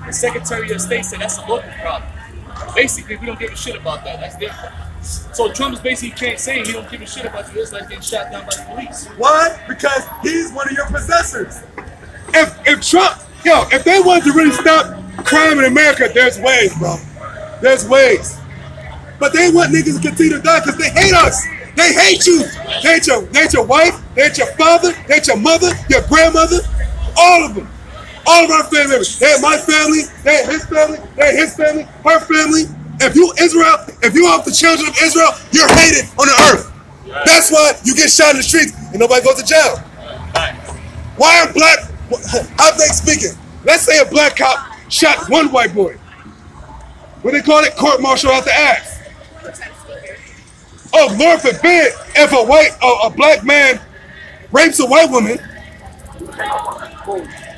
the Secretary of State said that's a local problem. Basically, we don't give a shit about that. That's different. So Trump is basically saying he don't give a shit about the Israelites getting shot down by the police. Why? Because he's one of your possessors. If Trump, if they wanted to really stop crime in America, there's ways, bro. There's ways. But they want niggas to continue to die because they hate us. They hate you. They hate your wife. They hate your father. They hate your mother, your grandmother, all of them. All of our family members. They hate my family. They hate his family. They hate his family, her family. If you of the children of Israel, you're hated on the earth. That's why you get shot in the streets and nobody goes to jail. Why are how they speaking? Let's say a black cop shot one white boy. What they call it? Court-martial out the ass. Oh, Lord forbid if a black man rapes a white woman.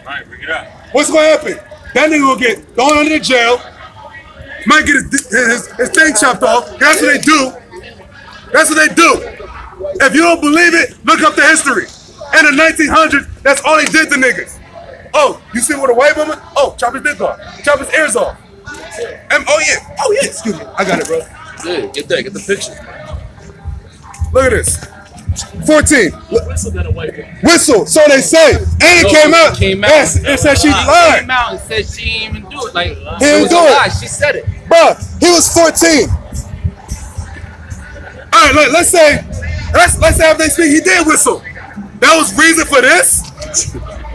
Right, bring it up. What's gonna happen? That nigga will get thrown under the jail. Might get his thing chopped off. That's what they do. That's what they do. If you don't believe it, look up the history. In the 1900s, that's all they did to niggas. Oh, you see with a white woman? Oh, chop his dick off. Chop his ears off. Oh yeah, excuse me. I got it, bro. Yeah, get the picture. Look at this. 14. Whistle got a white woman. Whistle, so they say. And it came out. Yes, it said she lied. Came out and said she didn't even do it. Like, he didn't do it. She said it. Bruh, he was 14. All right, let's say after they speak, he did whistle. That was reason for this?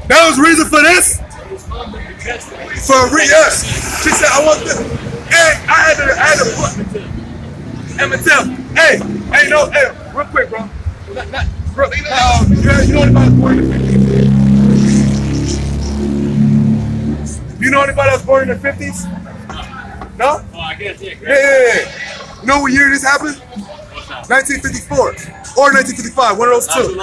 That was reason for this? Yes. She said, I want this. And I had to put Emmett, hey, real quick, bro. You know anybody was born in the 50s? You know anybody that was born in the 50s? No? Oh, I guess, yeah. Yeah. You know what year this happened? 1954 or 1955, one of those two.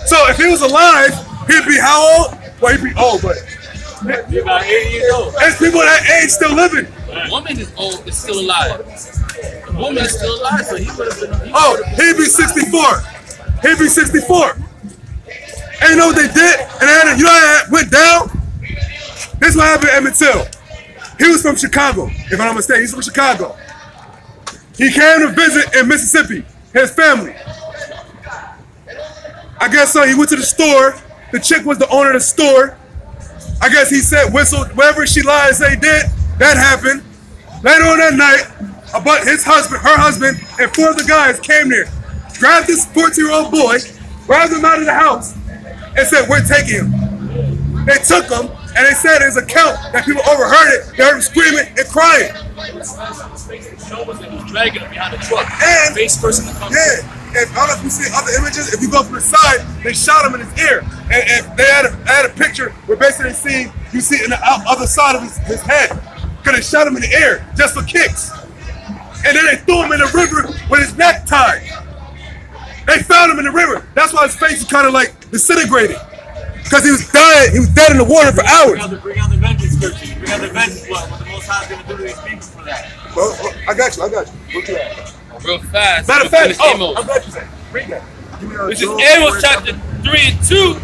So if he was alive, he'd be how old? Well, he'd be old, but He's about 80 years old. there's people that age still living. The woman is old, is still alive. The woman is still alive, so he would have been. He'd be 64. He'd be 64. And you know what they did? And then, you know how it went down? This is what happened at Emmett Till. He was from Chicago, if I'm not mistaken. He's from Chicago. He came to visit in Mississippi, his family. I guess so. He went to the store. The chick was the owner of the store. I guess he said, whistled, whatever she lied and said he did, that happened. Later on that night, about her husband, and 4 of the guys came there, grabbed this 14-year-old boy, grabbed him out of the house, and said, we're taking him. They took him, and they said in his account that people overheard it. They heard him screaming and crying. Dragging him behind the truck. And face first in the car. yeah, and I don't know if you see other images. If you go from the side, they shot him in his ear, and they had a picture where basically you see in the other side of his head, because they shot him in the air just for kicks, and then they threw him in the river with his neck tied. They found him in the river. That's why his face is kind of like disintegrated, because he was dying. He was dead in the water for hours. Bring out the vengeance scripture. Bring out the vengeance what the Most High is going to do to these people for that. Well, I got you. Look at that. real fast. Matter of fact, Finish I'm Amos. glad you said. Read that. Give me the This is Job Amos 4. chapter 3 and 2.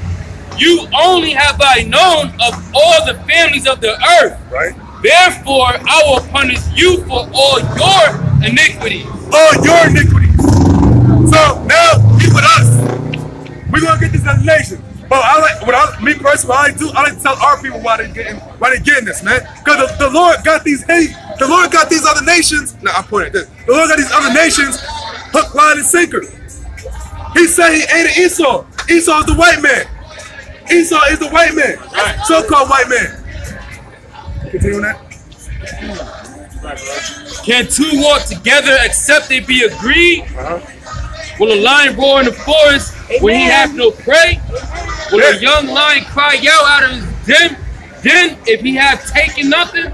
You only have I known of all the families of the earth. Right. Therefore, I will punish you for all your iniquities. All your iniquities. So now be with us. We're gonna get this as a nation. But me personally, I like to tell our people why they're getting this, man. Because the Lord got these other nations. No, I'm pointing at this. The Lord got these other nations hook, line, and sinker. He said he hated Esau. Esau is the white man. Esau is the white man. So-called white man. Continue on that. Can two walk together except they be agreed? Will a lion roar in the forest when he hath no prey? Will a young lion cry out of his den if he have taken nothing?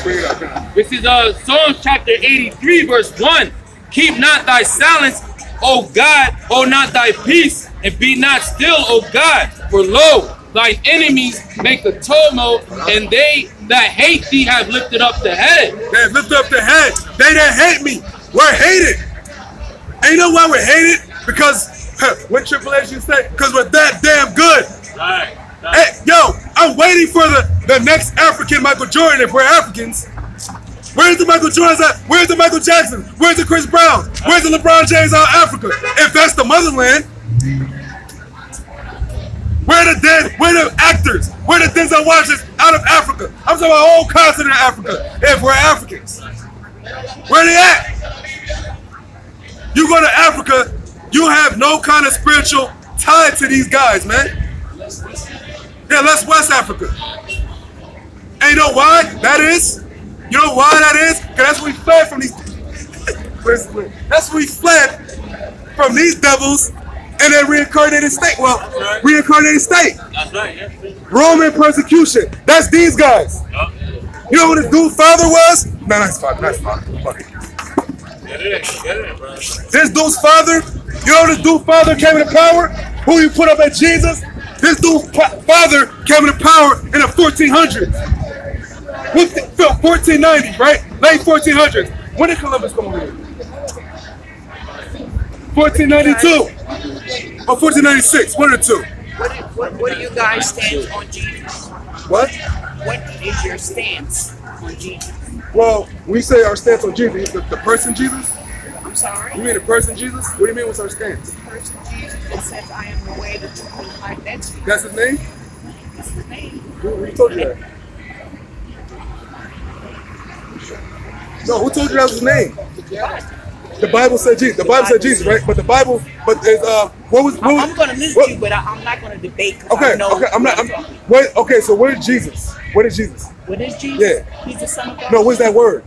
Bring it up. This is Psalms chapter 83, verse 1. Keep not thy silence, O God, hold not thy peace, and be not still, O God. For lo, thine enemies make a tumult, and they that hate thee have lifted up the head. They have lifted up the head. They that hate me, we're hated. And you know why we're hated? Because, what tribulation say? Because we're that damn good. Right. Hey, yo, I'm waiting for the next African Michael Jordan if we're Africans. Where's the Michael Jordans at? Where's the Michael Jackson? Where's the Chris Brown? Where's the LeBron James out of Africa? If that's the motherland, where the actors? Where the Denzel Washingtons out of Africa? I'm talking about the whole continent of Africa. If we're Africans, where they at? You go to Africa, you have no kind of spiritual tie to these guys, man. Yeah, that's West Africa. And you know why that is? You know why that is? Because that's where we fled from these. That's where we fled from these devils and their reincarnated state. Well, reincarnated state. That's right, yeah. Roman persecution. That's these guys. You know what this dude's father was? No, that's father. That's father. Fuck it. Get it, bro. This dude's father, you know this dude's father came into power? Who you put up at Jesus? This dude's father came into power in the 1400s. 1490s, right? Late 1400s. When did Columbus come over here? 1492 or 1496, one of the two. What do you guys stand on Jesus? What? What is your stance on Jesus? Well, we say our stance on Jesus, the person Jesus? I'm sorry? You mean the person Jesus? What do you mean what's our stance? The person Jesus that says, I am the way, the truth, and the life. That's Jesus. That's his name? That's his name. Who told you that? No, who told you that was his name? The Bible said Jesus. The Bible said Jesus, right? But the Bible, I'm going to listen to you, but I'm not going to debate. Okay, okay. So where is Jesus? What is Jesus? What is Jesus? Yeah. He's the Son of God. No, what's that word?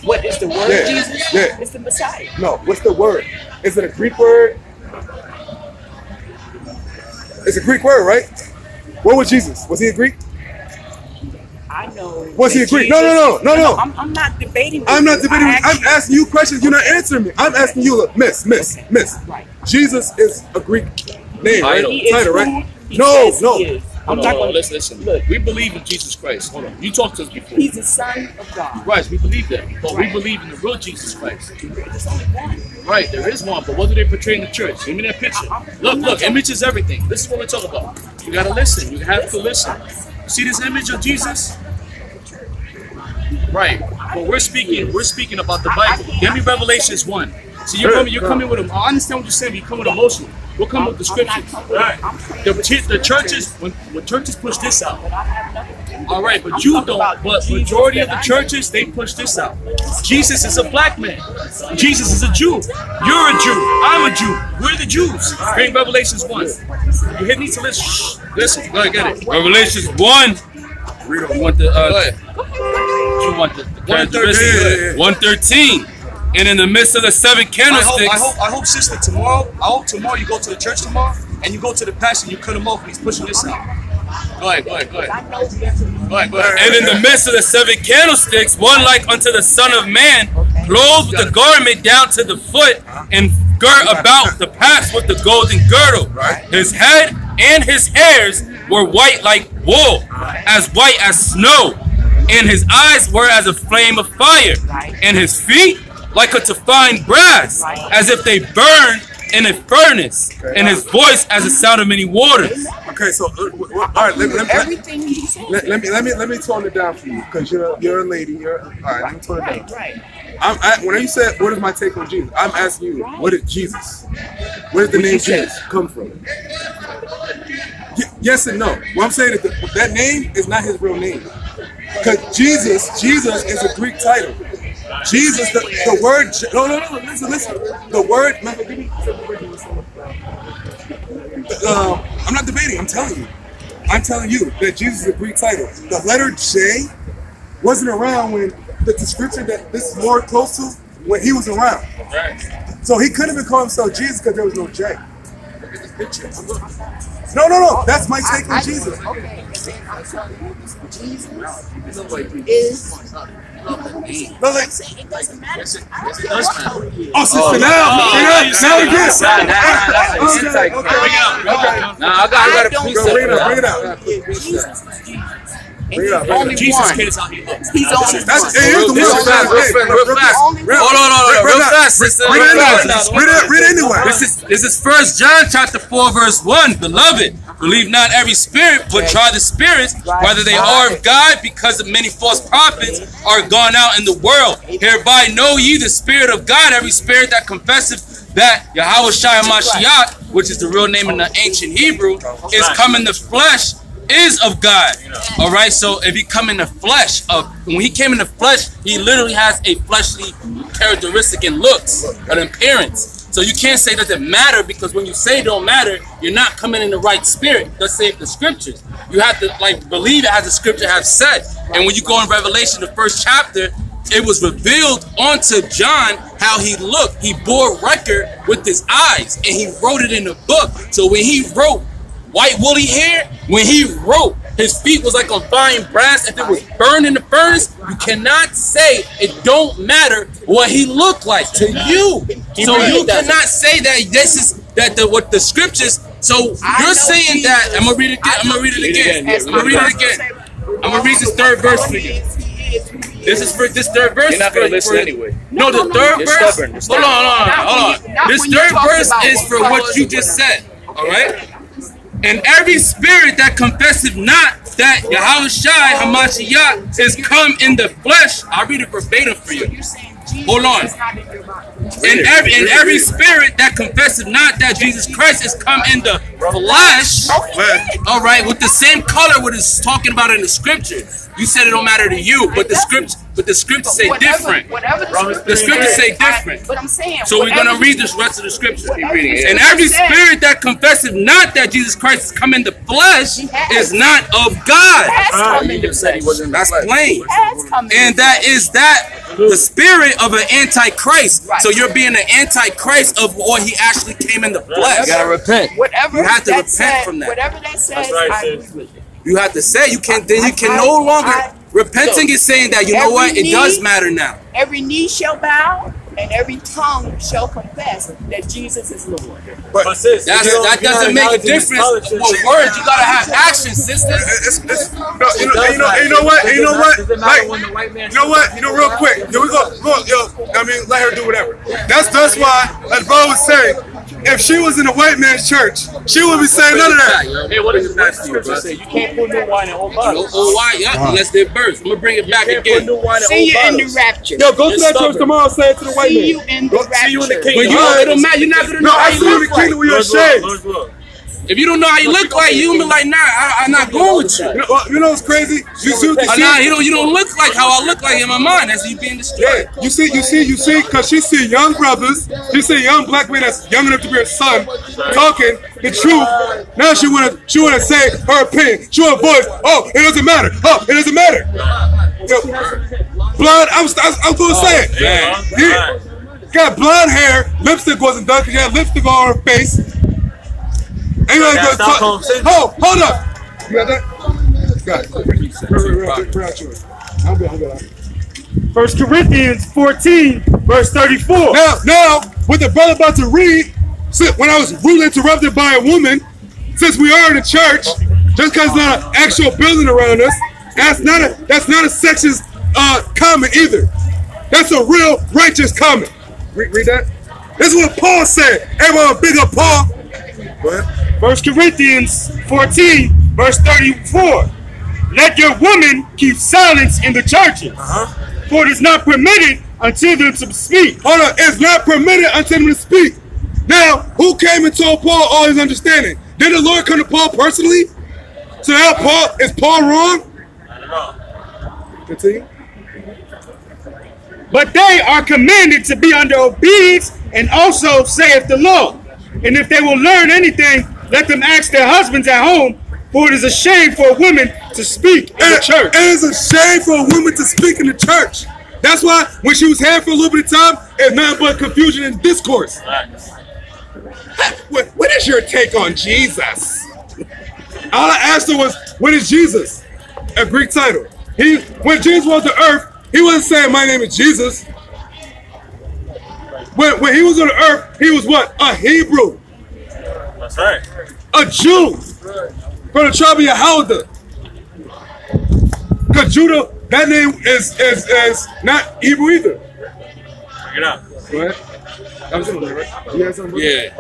What is the word, Yeah, Jesus? yeah. It's the Messiah. No, what's the word? Is it a Greek word? It's a Greek word, right? What was Jesus? Was he a Greek? I know. Was he a Greek? No. I'm not debating. I'm not debating. I'm asking you questions. You're not answering me. I'm asking you, look, miss. Right. Jesus is a Greek name, right? He is Title, right? He No. says he is. I'm not going to Listen. look. We believe in Jesus Christ. Hold on. You talked to us before. He's the Son of God. Right, we believe that. But we Right. believe in the real Jesus Christ. There's only one. Right, there is one, but what do they portray in the church? Give me that picture. Look, image is everything. This is what we're talking about. You gotta listen. You have to listen. See this image of Jesus? Right. But we're speaking about the Bible. Give me Revelations 1. See, you're coming with them. I understand what you're saying, but you come with emotion. We'll come with the scriptures. Right. The churches, when churches push this out. All right, but you don't. But majority of the churches, they push this out. Jesus is a black man. Jesus is a Jew. You're a Jew. I'm a Jew. We're the Jews. Bring Revelations 1. You need to listen. Shh. Listen. Go ahead, get it. Revelations 1. You want the you want the 113. 113. And in the midst of the seven candlesticks. I hope, sister, tomorrow you go to the church tomorrow and you go to the pastor and you cut him off and he's pushing this out. Go ahead. And in the midst of the seven candlesticks, one like unto the Son of Man, clothed with the garment down to the foot, and girt about the paps with the golden girdle. His head and his hairs were white like wool, as white as snow, And his eyes were as a flame of fire, and his feet like unto fine brass, as if they burned in a furnace, and his voice as the sound of many waters. Okay, so all right, Everything he said. let me tone it down for you, because you're a lady. All right, let me tone it down. Right. When you said what is my take on Jesus, I'm asking you, what is Jesus? Where does the name Jesus come from? Yes and no. What I'm saying is that name is not his real name, because Jesus is a Greek title. Jesus, the word, no, listen. The word, I'm not debating, I'm telling you that Jesus is a Greek title. The letter J wasn't around when the description that this is more close to, when he was around. So he couldn't even call himself Jesus because there was no J. No, that's my take on Jesus. Okay, and then I'm telling you, Jesus is. No, like, It doesn't matter. Yes, it does matter. oh, sister, now again. Now I gotta Bring it out. Jesus is Jesus. And Bring it up, he's only Jesus one. cares how he looks. He's only That's one. here's the real word. fast. Only one. Hold on, real fast, sister. Read Real it fast. anyway. Read it anyway. This is 1 John chapter 4 verse 1. Beloved, believe not every spirit, but try the spirits, whether they are of God, because of many false prophets are gone out in the world. Hereby know ye the Spirit of God. Every spirit that confesseth that Yahweh Shai Mashiach, which is the real name in the ancient Hebrew, is come in the flesh, is of God. All right, so if he come in the flesh, when he came in the flesh, he literally has a fleshly characteristic and looks, an appearance. So you can't say it doesn't matter, because when you say it don't matter, you're not coming in the right spirit. Let's say the scriptures. You have to believe it as the scripture have said. And when you go in Revelation, the first chapter, it was revealed onto John how he looked. He bore record with his eyes, and he wrote it in the book. So when he wrote white woolly hair, when he wrote, his feet was like on fine brass. If it was burned in the furnace, you cannot say it don't matter what he looked like to you. So you cannot say that this is what the scriptures. So you're saying that I'm gonna read it again. I'm gonna read it again. I'm gonna read this third verse for you. This is for this third verse. You're not gonna listen anyway. No, the third verse. stubborn. Hold on. This third verse is for what you just said. All right. And every spirit that confesseth not that Yahweh Shai Hamashiach is come in the flesh. I'll read it verbatim for you. Hold on. And every spirit that confesseth not that Jesus Christ is come in the flesh. All right, with the same color what it's talking about in the scripture. You said it don't matter to you, but the scriptures say different. The scriptures say different. But I'm saying. So we're gonna read the rest of the scripture. Keep reading it. And every spirit that confesseth not that Jesus Christ is come in the flesh is not of God. That's plain. And that is the spirit of an antichrist. So you're being an antichrist of what he actually came in the flesh. You gotta repent. You have to repent from that. Whatever that says, I agree with it. You have to say, you can no longer. Repenting is saying that, you know what, it does matter now. Every knee shall bow and every tongue shall confess that Jesus is Lord. But that doesn't make a difference with words. You gotta have action, sister. You know what? Real quick. Here we go. Let her do whatever. That's why, as bro was saying, if she was in a white man's church, she would be saying none of that. Hey, what does the scripture say? You can't put new wine in old bottles. Old wine, unless they're burst. I'm gonna bring it back again. See you in the rapture. Yo, go to that church tomorrow. Say it to the white man. See you in the rapture. See you in the kingdom. But it don't matter. You're not gonna know how you look like. With your shades. If you don't know how you look like, you be like, nah, I'm not going with you. You know what's crazy? You don't look like how I look like in my mind. That's you being destroyed. You see, because she see young brothers, she see young black men that's young enough to be her son, talking the truth. Now she wanna say her opinion. She wanna voice. Oh, it doesn't matter. Blonde. I was gonna say it. Yeah. Got blonde hair. Lipstick wasn't done because she had lipstick on her face. Hold up. You got that? Got it. 1 Corinthians 14, verse 34. Now, what the brother about to read, when I was rudely interrupted by a woman, since we are in a church, just because it's not an actual building around us, That's not a sexist comment either. That's a real righteous comment. Read that. This is what Paul said. Everyone big up Paul. Go ahead. 1 Corinthians 14, verse 34. Let your women keep silence in the churches, for it is not permitted unto them to speak. Hold on, it's not permitted unto them to speak. Now, who came and told Paul all his understanding? Did the Lord come to Paul personally? So now is Paul wrong? I don't know. Continue. But they are commanded to be under obedience, and also saith the Lord. And if they will learn anything, let them ask their husbands at home, for it is a shame for a woman to speak in the church. It is a shame for a woman to speak in the church. That's why when she was here for a little bit of time, it's nothing but confusion and discourse. What is your take on Jesus? All I asked her was, what is Jesus? A Greek title. When Jesus was on earth, he wasn't saying, my name is Jesus. When he was on the earth, he was what? A Hebrew. That's right. A Jew. From the tribe of Yehuda. Because Judah, that name is not Hebrew either. Check it out. Go ahead. That was something, right? You had something? Yeah.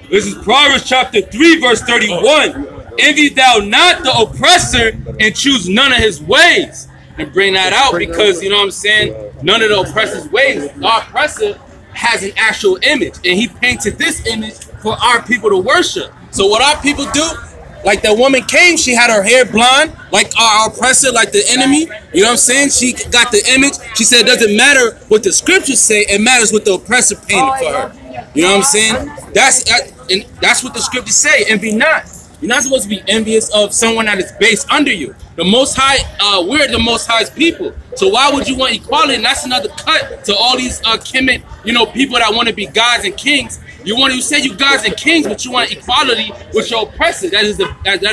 This is Proverbs chapter 3, verse 31. Envy thou not the oppressor and choose none of his ways. And bring that out because, you know what I'm saying, none of the oppressor's ways. The oppressor has an actual image, and he painted this image for our people to worship. So what our people do, like that woman came, she had her hair blonde, like our oppressor, like the enemy. You know what I'm saying? She got the image. She said it doesn't matter what the scriptures say, it matters what the oppressor painted for her. You know what I'm saying? That's what the scriptures say. Envy not. You're not supposed to be envious of someone that is based under you. The Most High, we're the Most High's people. So why would you want equality? And that's another cut to all these Kemet, people that want to be gods and kings. You say you gods and kings, but you want equality with your oppressor that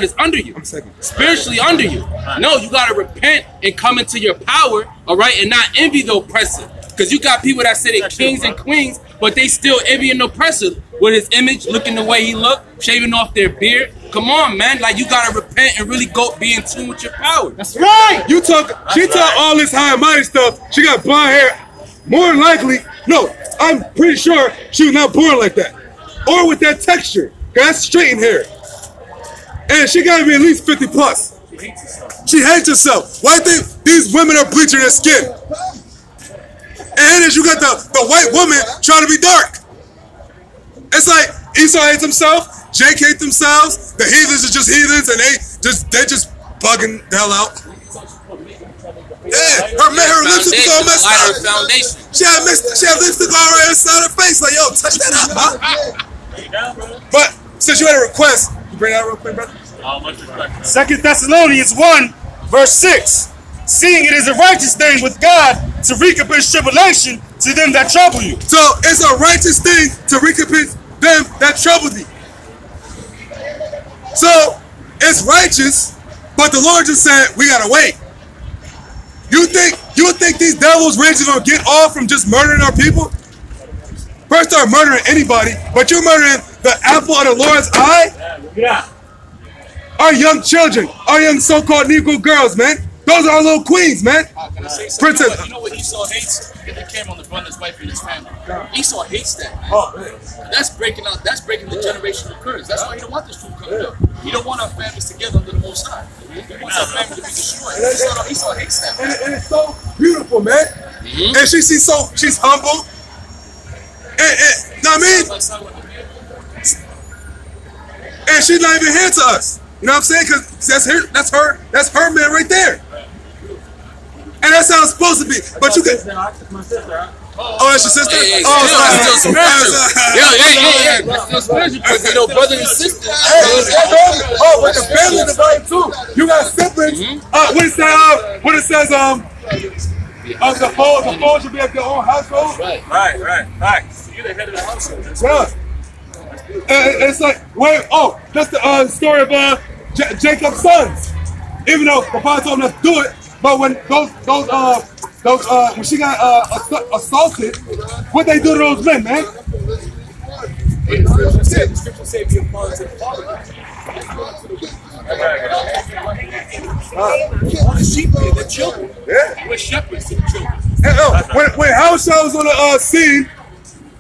is under you, spiritually under you. No, you gotta repent and come into your power, all right, and not envy the oppressor. Because you got people that say they're kings and queens, but they still envying the oppressor with his image, looking the way he look, shaving off their beard. Come on, man. Like, you gotta repent and really go be in tune with your power. That's right. She talk all this high and mighty stuff. She got blonde hair. More than likely, no, I'm pretty sure she was not born like that. Or with that texture. That's straightened hair. And she gotta be at least 50 plus. She hates herself. Why do you think these women are bleaching their skin? And then you got the white woman trying to be dark. It's like Esau hates himself, Jake hates themselves, the heathens are just heathens, and they just bugging the hell out. Yeah, her lipstick was all messed up. Foundation. She had lipstick all right inside her face. Like, yo, touch that up, huh? But since you had a request, you bring that real quick, brother. 2 Thessalonians 1, verse 6. Seeing it is a righteous thing with God to recompense tribulation to them that trouble you. So it's a righteous thing to recompense them that trouble thee. So it's righteous, but the Lord just said we gotta wait. You think these devils really gonna get off from just murdering our people? First start murdering anybody, but you're murdering the apple of the Lord's eye? Yeah. Our young children, our young so-called Negro girls, man. Those are our little queens, man. Princess. You know what Esau hates? Get the camera on the brother's wife and his family. Esau hates that, man. Oh, man. That's breaking the generational curse. That's why he don't want this truth coming up. He don't want our families together under the Most High. He wants our family to be destroyed. Esau hates that, man. And it's so beautiful, man. Mm-hmm. And she's humble. And know what I mean? And she's not even here to us. You know what I'm saying? Because that's her man right there. And that's how it's supposed to be. But you can. Oh, that's your sister? Hey, oh, still spiritual. Yeah. That's still spiritual because brothers and sisters. Oh, but the family divided too. You got siblings. Mm-hmm. What it says, the fold should be at their own household. Right. You're the head of the household. Yeah. It's like, that's the story of Jacob's sons. Even though the father told him not to do it, but when when she got assaulted, what they do to those men, man? The scripture say be a father to the fatherless. All the sheep and the children. Yeah. We're shepherds to the children. And, when House was on the scene,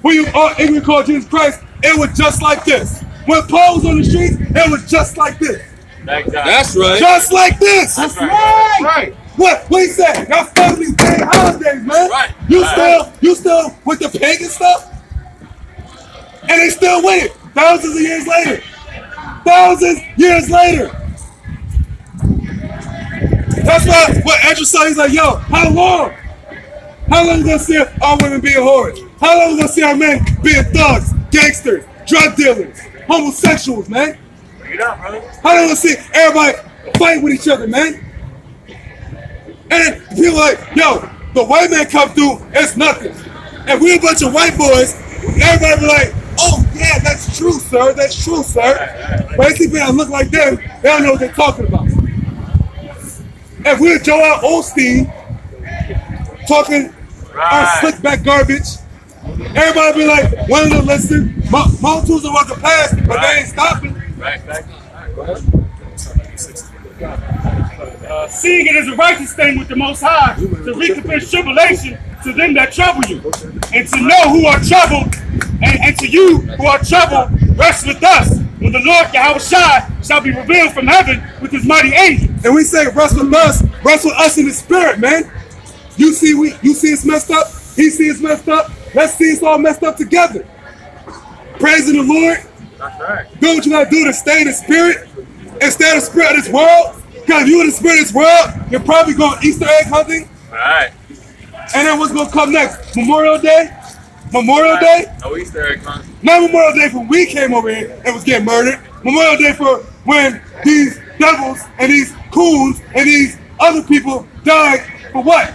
when you even call Jesus Christ, it was just like this. When Paul was on the streets, it was just like this. That's right. Just like this. That's right. Right. What he said? Y'all fucking these pagan holidays, man. Right. You still with the pagan stuff? And they still with it. Thousands of years later. Thousands years later. That's why what Andrew saw, he's like, yo, how long? How long we gonna see our women being whores? How long we gonna see our men being thugs, gangsters, drug dealers, homosexuals, man? Bring it out, brother. How long we gonna see everybody fight with each other, man? And then people like, yo, the white man come through, it's nothing. And we a bunch of white boys, everybody be like, oh yeah, that's true, sir, that's true, sir. But they see people that look like them, they don't know what they're talking about. If we're Joel Osteen talking our slick back garbage, everybody be like, one of them listen, multitudes will walk past, but they ain't stopping. Seeing it as a righteous thing with the Most High to recompense tribulation to them that trouble you, and to know who are troubled, and to you who are troubled, rest with us when the Lord Yahushua shall be revealed from heaven with his mighty angels. And we say rest with us in the spirit, man. You see it's messed up, he see it's messed up, let's see it's all messed up together. Praising the Lord. That's right. Do what you gotta do to stay in the spirit and stay in the spirit of this world. Because if you're in the spirit of this world, you're probably going Easter egg hunting. Right. And then what's gonna come next? Memorial Day? Memorial Day? No Easter egg hunting. Not Memorial Day for when we came over here and was getting murdered. Memorial Day for when these devils and these coons and these other people died for what?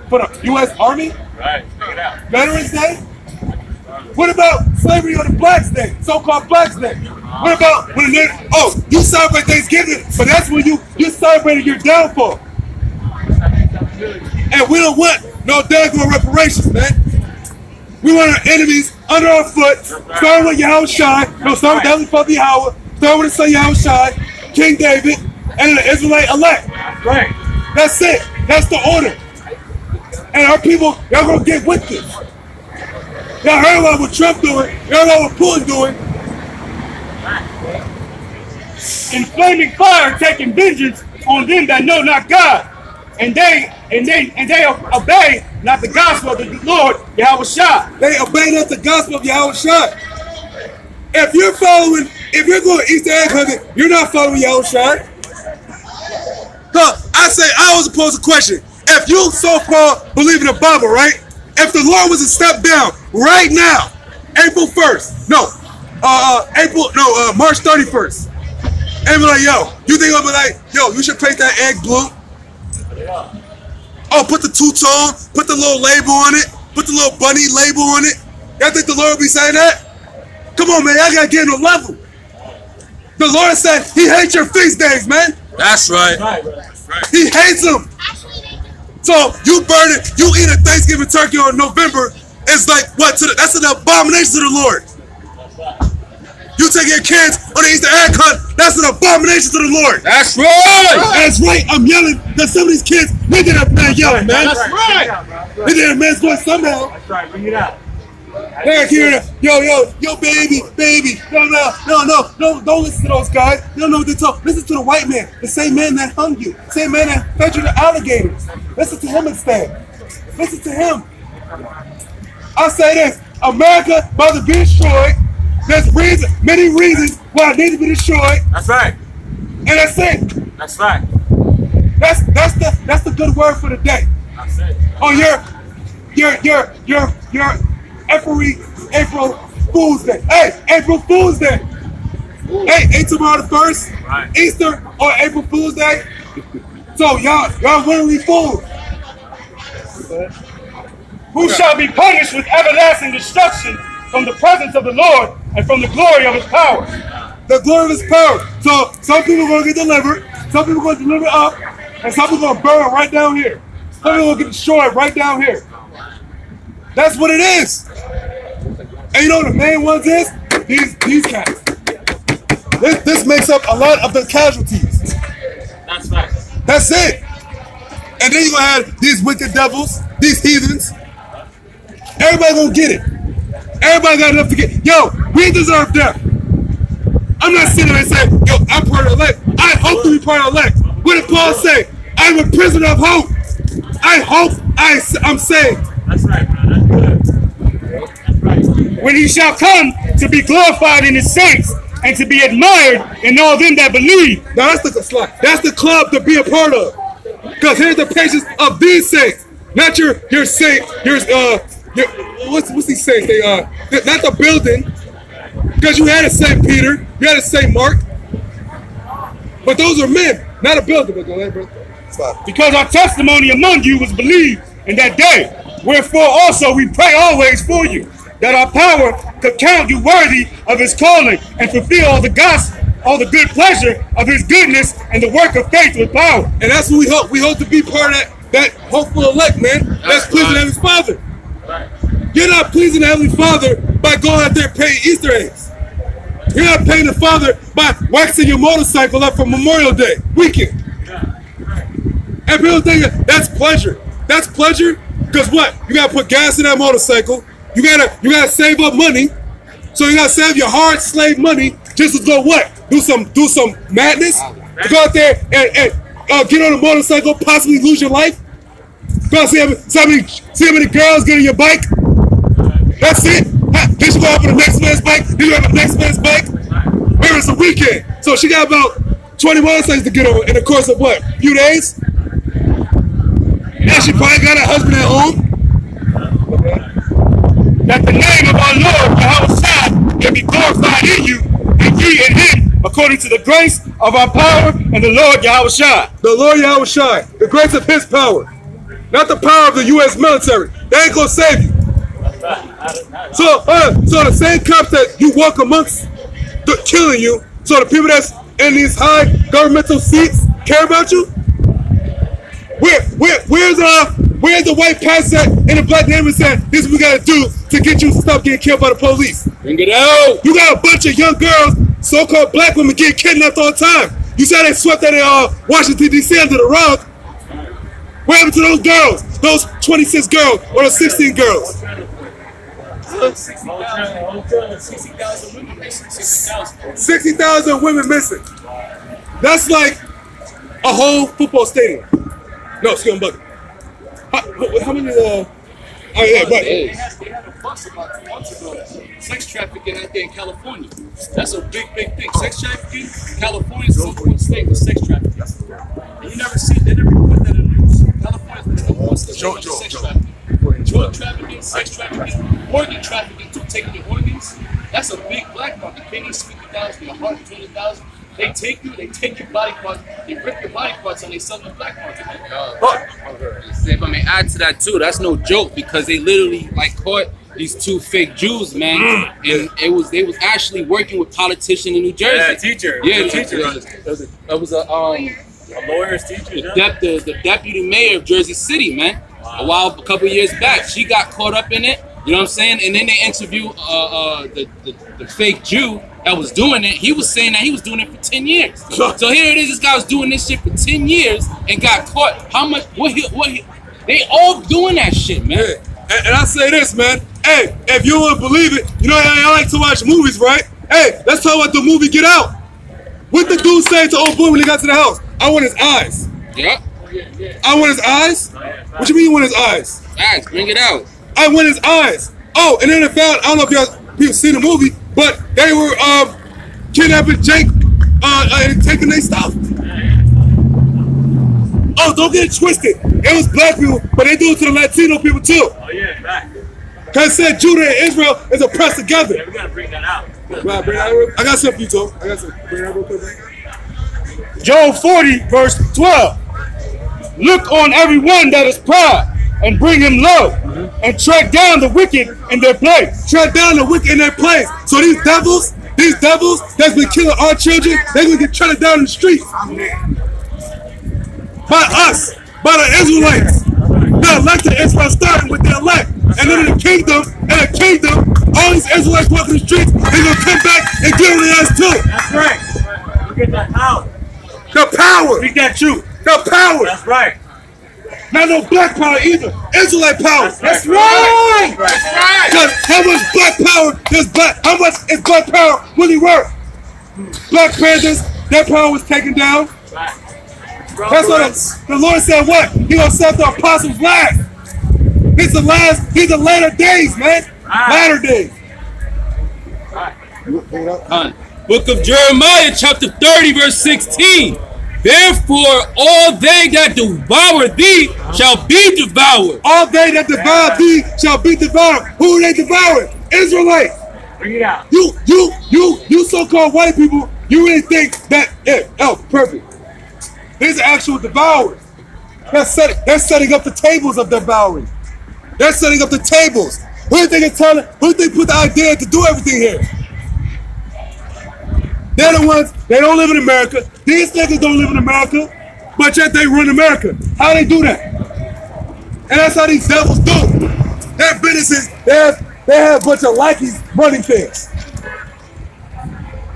For the U.S. Army? Right. Bring it out. Veterans Day? What about slavery on the Blacks Day, so-called Blacks Day? What about when you celebrate Thanksgiving, but that's when you celebrated your downfall. And we don't want no daggone reparations, man. We want our enemies under our foot, starting with Yahushua, start with the Heavenly Father Yahweh, start with the Son Yahushua, King David, and the Israelite elect. Right. That's it. That's the order. And our people, y'all gonna get with this. Y'all heard about what Trump doing. Y'all know what Putin doing. In flaming fire, taking vengeance on them that know not God, and they obey not the gospel of the Lord Yahushua. They obey not the gospel of Yahushua. If you're going Easter egg hunting, you're not following Yahushua. I always pose a question. If you so-called believe in the Bible, right? If the Lord was to step down right now, April 1st, March 31st, and be like, yo, you think I'll be like, yo, you should paint that egg blue? Oh, put the two-tone, put the little label on it, put the little bunny label on it. Y'all think the Lord will be saying that? Come on, man, y'all gotta get in the level. The Lord said he hates your feast days, man. That's right. He hates them. So you eat a Thanksgiving turkey on November, it's like what? That's an abomination to the Lord. You take your kids on the Easter egg hunt, that's an abomination to the Lord. That's right. That's right. I'm yelling because some of these kids, they get up man yelling, man. That's right. They get a man's voice somehow. That's right. Bring it out. They're hearing it. Yo, baby. No, don't listen to those guys. You don't know what they're talking. Listen to the white man, the same man that hung you, same man that fed you the alligators. Listen to him instead. Listen to him. I say this: America about to be destroyed. There's many reasons why it needs to be destroyed. That's right. And that's it. That's right. That's the good word for the day. That's it. On your April Fool's Day. Hey, April Fool's Day. Hey, ain't tomorrow the 1st? Right. Easter or April Fool's Day? So y'all willingly fools. Who shall be punished with everlasting destruction from the presence of the Lord and from the glory of his power. The glory of his power. So some people are going to get delivered, some people are going to deliver up, and some people are going to burn right down here. Some people are going to get destroyed right down here. That's what it is. And you know what the main ones is? These cats. This makes up a lot of the casualties. That's right. That's it. And then you're gonna have these wicked devils, these heathens. Everybody gonna get it. Everybody got enough to get. Yo, we deserve death. I'm not sitting there and saying, yo, I'm part of the elect. I hope to be part of the elect. What did Paul say? I'm a prisoner of hope. I hope I'm saved. That's right, bro. That's good. That's right. When he shall come to be glorified in his saints and to be admired in all them that believe. Now that's the club to be a part of. Because here's the patience of these saints, not your saint. What's these saints? They not the building. Because you had a Saint Peter, you had a Saint Mark, but those are men, not a building. But go ahead, bro. Because our testimony among you was believed in that day. Wherefore also we pray always for you, that our power could count you worthy of his calling and fulfill all the gospel, all the good pleasure of his goodness and the work of faith with power. And that's what we hope. We hope to be part of that hopeful elect, man. That's pleasing Heavenly Father. You're not pleasing the Heavenly Father by going out there paying Easter eggs. You're not paying the Father by waxing your motorcycle up for Memorial Day weekend. And people think that's pleasure. That's pleasure because what? You gotta put gas in that motorcycle. You gotta save up money. So you gotta save your hard slave money just to go what? Do some madness? To go out there and get on a motorcycle, possibly lose your life? Go see how many girls get on your bike? That's it. Then she go up on the next man's bike. Then you have the next man's bike. Maybe it's a weekend. So she got about 20 motorcycles to get on in the course of what? A few days? And she probably got a husband at home. That the name of our Lord Yahweh can be glorified in you and ye in him, according to the grace of our power and the Lord Yahweh. The Lord Yahweh, the grace of his power. Not the power of the U.S. military. They ain't gonna save you. So the same cops that you walk amongst killing you, so the people that's in these high governmental seats care about you? Where's the white pastor in the black neighborhood saying this is what we gotta do to get you to stop getting killed by the police? Bring it out. You got a bunch of young girls, so-called black women getting kidnapped all the time. You saw they swept that in Washington, D.C. under the rug. What happened to those girls? Those 26 girls or those 16 girls? 60,000 women missing. 60,000 women missing. That's like a whole football stadium. No, excuse me, how many? Oh yeah, but They had a bus about 2 months ago. Sex trafficking out there in California. That's a big thing. Sex trafficking. California's the number one state with sex trafficking. And you never see, they never put that in the news. California's the number one state with sex trafficking. Drug trafficking, sex trafficking, organ trafficking too, taking your organs. That's a big black market. Pennies, 50,000, your heart, 20,000. They take you, they take your body parts, they rip your body parts, and they sell them in the black market. If I may add to that too, that's no joke because they literally caught these 2 fake Jews, man, and they was actually working with politicians in New Jersey. Yeah, teacher. Yeah, teacher. It was a lawyer's teacher. The deputy mayor of Jersey City, man. Wow. A couple years back, she got caught up in it. You know what I'm saying? And then they interviewed the fake Jew that was doing it. He was saying that he was doing it for 10 years. So here it is. This guy was doing this shit for 10 years and got caught. How much? They all doing that shit, man. Yeah. And I say this, man. Hey, if you want to believe it, you know I like to watch movies, right? Hey, let's talk about the movie Get Out. What the dude say to old boy when he got to the house? I want his eyes. Yeah. I want his eyes? What you mean you want his eyes? Guys, bring it out. I want his eyes. Oh, and then they found, I don't know if people seen the movie, but they were kidnapping Jake and taking their stuff. Oh, don't get it twisted. It was black people, but they do it to the Latino people too. Oh yeah, back. Because it said Judah and Israel is oppressed together. Yeah, we gotta bring that out. Right, bring that out. I got something for you, Tom. I got something. Bring that real quick. Job 40, verse 12. Look on every one that is proud and bring him low, and tread down the wicked in their place. Tread down the wicked in their place. So these devils that's been killing our children, they're going to get treaded down in the streets. By us, by the Israelites. The elected Israel starting with the elect. And then in the kingdom, all these Israelites walking the streets, they're gonna come back and get on their ass too. That's right. You get that power. The power. Speak that truth. The power. That's right. Not no black power either. Israelite power. That's right. That's right. Because how much black power how much is black power really worth? Black Panthers, their power was taken down. That's what the Lord said. What? He gonna set the apostles last. He's the latter days, man. Latter days. Book of Jeremiah, chapter 30, verse 16. Therefore, all they that devour thee shall be devoured. All they that devour thee shall be devoured. Who are they devouring? Israelites. Bring it out. You so-called white people, you really think that, perfect. These are actual devourers. They're setting up the tables of devouring. They're setting up the tables. Who do you think who do you think put the idea to do everything here? They're the ones, they don't live in America. These niggas don't live in America, but yet they run America. How they do that? And that's how these devils do. Their businesses, they have a bunch of lackeys running things.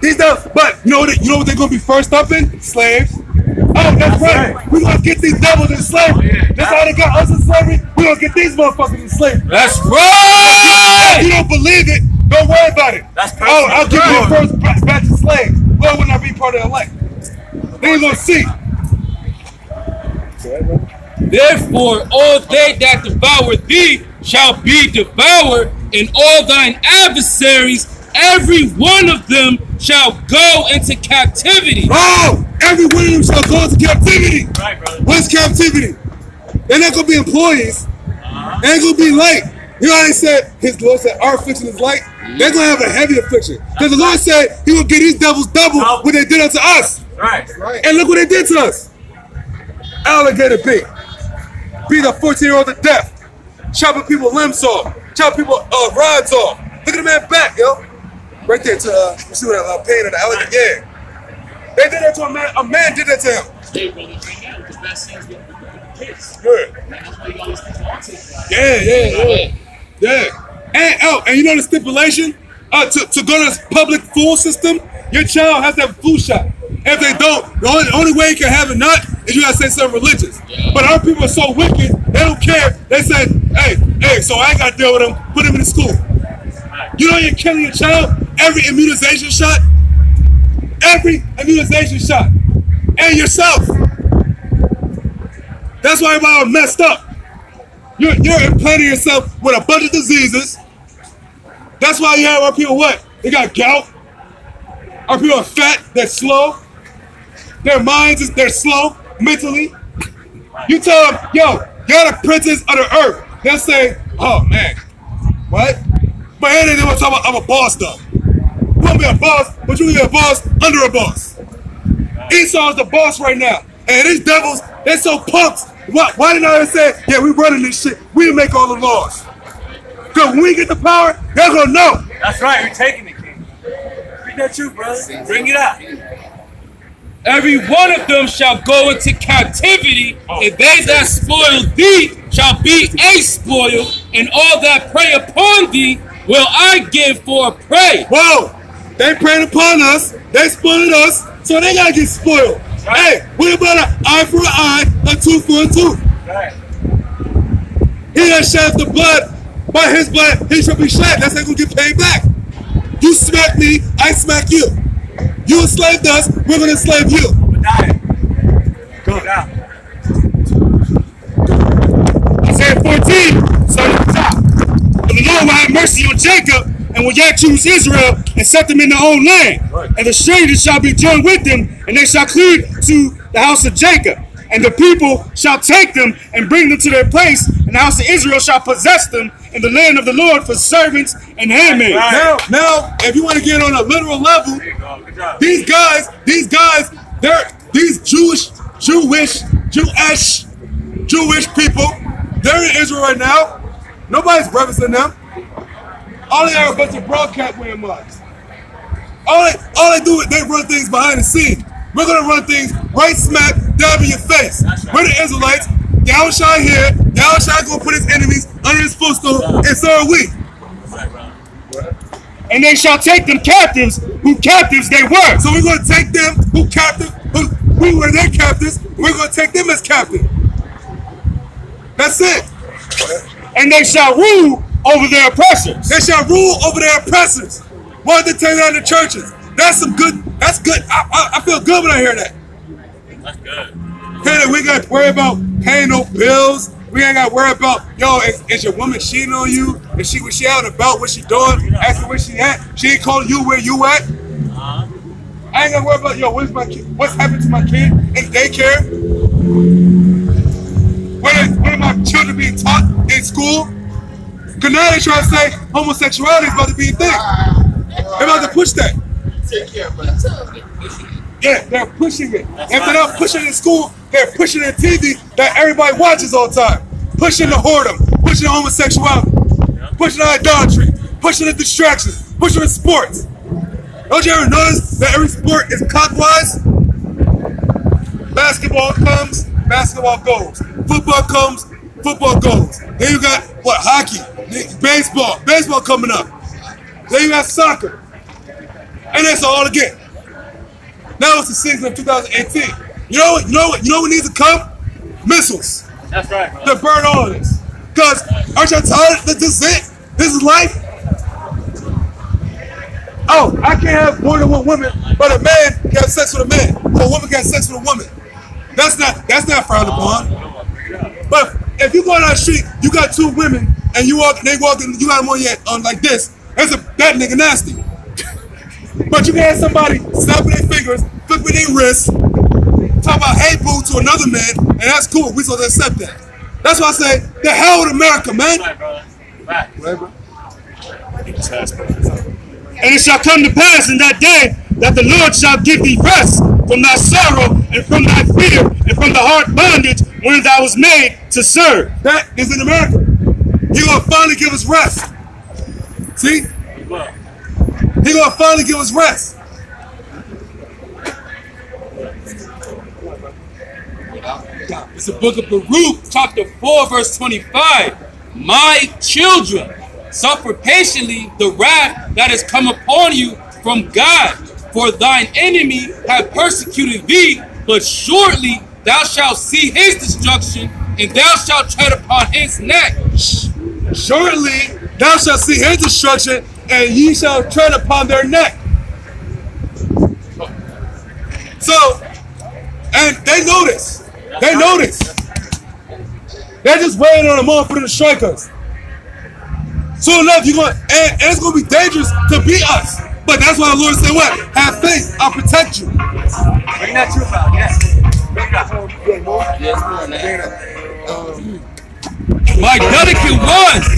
These devils, but you know what they're gonna be first up in? Slaves. Oh, that's right. We're gonna get these devils in slavery. That's how they got us in slavery. We're gonna get these motherfuckers in slavery. That's right! If you don't believe it, don't worry about it. I'll give you the first batch of slaves. Lord would not be part of the elect. Then you're gonna see. Therefore, all they that devour thee shall be devoured, and all thine adversaries, every one of them shall go into captivity. Oh, every one of them shall go into captivity. Right, brother. What's captivity? They're not gonna be employees. They ain't gonna be light. You know how they said, his Lord said, our affliction is light? They're gonna have a heavy affliction. Because the Lord said he will give these devils double what they did unto us. Right. And look what they did to us. Alligator bait. Beat a 14-year-old to death. Chopping people limbs off. Chopping people rods off. Look at the man back, yo. Right there to, you see what pain of the alligator? Yeah. They did that to a man. A man did that to him. Hey, brother, right now, the vaccines with the kids. Good. That's why you always think about it. Yeah. And you know the stipulation? To go to this public food system, your child has to have a flu shot. If they don't, the only way you can have it not is you gotta say something religious. But our people are so wicked, they don't care. They say, hey, so I ain't gotta deal with them, put them in school. You know you're killing your child every immunization shot? Every immunization shot. And yourself. That's why everybody are messed up. You're implanting yourself with a bunch of diseases. That's why you have our people what? They got gout. Our people are fat, they're slow. Their minds, they're slow mentally. You tell them, yo, you're the princess of the earth. They'll say, oh man, what? But here they want to talk about I'm a boss though. You want to be a boss, but you can be a boss under a boss. Esau is the boss right now. And these devils, they're so pumped. Why didn't I say, yeah, we running this shit. We make all the laws. Because when we get the power, they're going to know. That's right. We're taking it, King. Bring that truth, brother. Bring it out. Every one of them shall go into captivity, and they that spoil thee shall be a spoil, and all that prey upon thee will I give for a prey. Whoa! They preyed upon us, they spoiled us, so they gotta get spoiled. Right. Hey, what about an eye for an eye, a tooth for a tooth? Right. He that sheds the blood, by his blood he shall be shed. That's how he's gonna get paid back. You smack me, I smack you. You enslaved us, we're gonna enslave you. Go down. Isaiah 14, so at the top. And the Lord will have mercy on Jacob, and will yet choose Israel, and set them in their own land. Right. And the strangers shall be joined with them, and they shall cleave to the house of Jacob. And the people shall take them and bring them to their place, and the house of Israel shall possess them in the land of the Lord for servants and handmaids. Right. Now, if you want to get on a literal level, these guys, these Jewish people, they're in Israel right now. Nobody's referencing them. All they are a bunch of broadcast wearing mugs. All they do is they run things behind the scenes. We're gonna run things right smack down in your face. Right. We're the Israelites. Yahushua here. Yahushua gonna put his enemies under his footstool, and so are we. And they shall take them captives, who captives they were. So we're going to take them who captive, we were their captives. We're going to take them as captive. That's it. And they shall rule over their oppressors. They shall rule over their oppressors. Why did they take down the churches? That's some good. That's good. I feel good when I hear that. That's good. Hey, we got to worry about paying no bills. We ain't got to worry about, yo, is your woman cheating on you? Is she out and about? What she doing? Asking where she at? She ain't calling you where you at? I ain't got to worry about, yo, what's happened to my kid in daycare? When are my children being taught in school? Because now they try to say homosexuality is about to be a thing. They're about to push that. Take care, man. Yeah, they're pushing it. If they're not pushing it in school, they're pushing it on TV that everybody watches all the time. Pushing the whoredom, pushing the homosexuality, pushing the idolatry, pushing the distractions, pushing the sports. Don't you ever notice that every sport is clockwise? Basketball comes, basketball goes. Football comes, football goes. Then you got, what, hockey, baseball coming up. Then you got soccer. And that's all again. Now it's the season of 2018. You know what needs to come? Missiles. That's right, bro. To burn all of this. Because aren't y'all tired that this is it? This is life? Oh, I can't have more than one woman, but a man can have sex with a man. Or a woman can have sex with a woman. That's not frowned upon. But if you go down the street, you got two women, and they walking, you got them on like this. That nigga nasty. But you can have somebody snapping their fingers, flipping their wrists, talk about hey boo to another man, and that's cool. We supposed to accept that. That's why I say, the hell with America, man. Right, brother. Right. And it shall come to pass in that day that the Lord shall give thee rest from thy sorrow and from thy fear and from the hard bondage when thou was made to serve. That is in America. He gonna finally give us rest. See? He gonna finally give us rest. It's the book of Baruch, chapter 4, verse 25. My children, suffer patiently the wrath that has come upon you from God. For thine enemy have persecuted thee, but shortly thou shalt see his destruction, and thou shalt tread upon his neck. Shortly thou shalt see his destruction, and ye shall tread upon their neck. So, and they know this. They know this. They're just waiting on a motherfucker to strike us. Soon enough, and it's gonna be dangerous to beat us. But that's why the Lord said, "What? Have faith. I'll protect you." Bring that truth out. Yes. Bring it out. Yes, my delicate ones.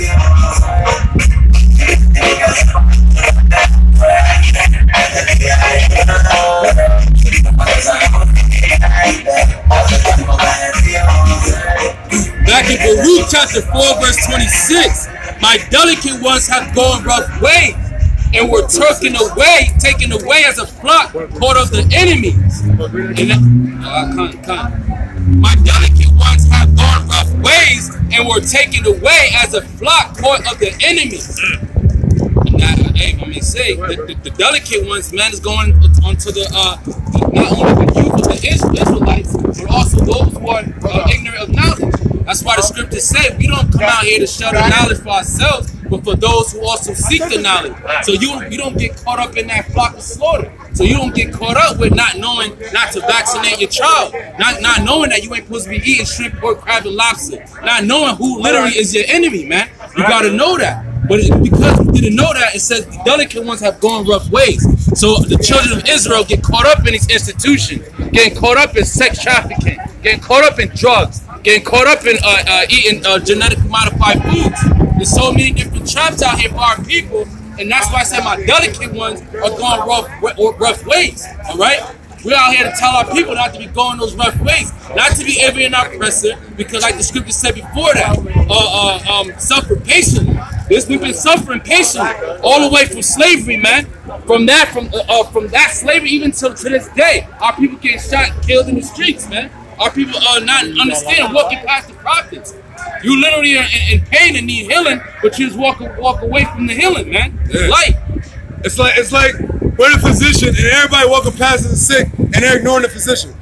Back in Baruch chapter 4, verse 26, my delicate ones have gone rough ways, and were taken away as a flock caught of the enemies. My delicate ones have gone rough ways, and were taken away as a flock caught of the enemies. The delicate ones, man, is going onto the not only the youth of the Israelites, but also those who are ignorant of knowledge. That's why the scriptures say we don't come out here to share the knowledge for ourselves, but for those who also seek the knowledge. So you don't get caught up in that flock of slaughter. So you don't get caught up with not knowing not to vaccinate your child, not knowing that you ain't supposed to be eating shrimp, pork, crab, and lobster, not knowing who literally is your enemy, man. You gotta know that. But because we didn't know that, it says the delicate ones have gone rough ways. So the children of Israel get caught up in these institutions, getting caught up in sex trafficking, getting caught up in drugs, getting caught up in eating genetically modified foods. There's so many different traps out here for our people, and that's why I said my delicate ones are going rough ways. All right. We're out here to tell our people not to be going those rough ways, not to be every and oppressor, because like the scripture said before that, suffer patiently. We've been suffering patiently all the way from slavery, man. From that slavery even to this day, our people getting shot and killed in the streets, man. Our people are not understanding, walking past the prophets. You literally are in pain and need healing, but you just walk away from the healing, man. Yeah. Light. It's like we're the physician and everybody walking past is sick and they're ignoring the physician.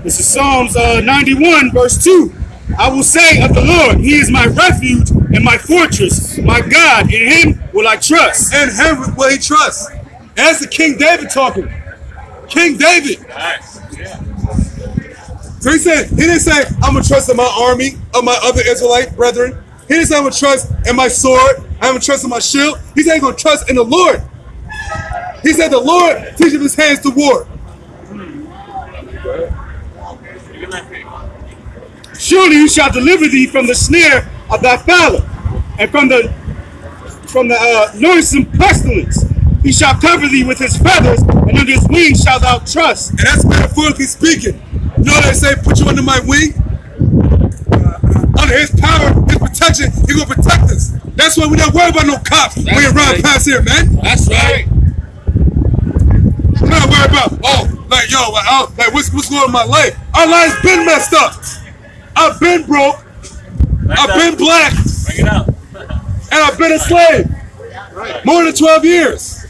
This is Psalms 91, verse 2. I will say of the Lord, He is my refuge and my fortress, my God. In Him will I trust. And him will he trust. And that's the King David talking. King David. Nice. Yeah. So he didn't say, I'm going to trust in my army, of my other Israelite brethren. He didn't say, I'm going to trust in my sword. I'm going to trust in my shield. He said, he's going to trust in the Lord. He said, the Lord teaches his hands to war. Surely you shall deliver thee from the snare of thy fowler, and from the noisome pestilence. He shall cover thee with his feathers, and under his wings shalt thou trust. And that's metaphorically speaking. You know they say, put you under my wing? Under his power, his protection, he gonna protect us. That's why we don't worry about no cops when you ride past here, man. That's right. We're not worried about, what's going on in my life? Our life's been messed up. I've been broke. I've been black. Bring it out. And I've been a slave. More than 12 years.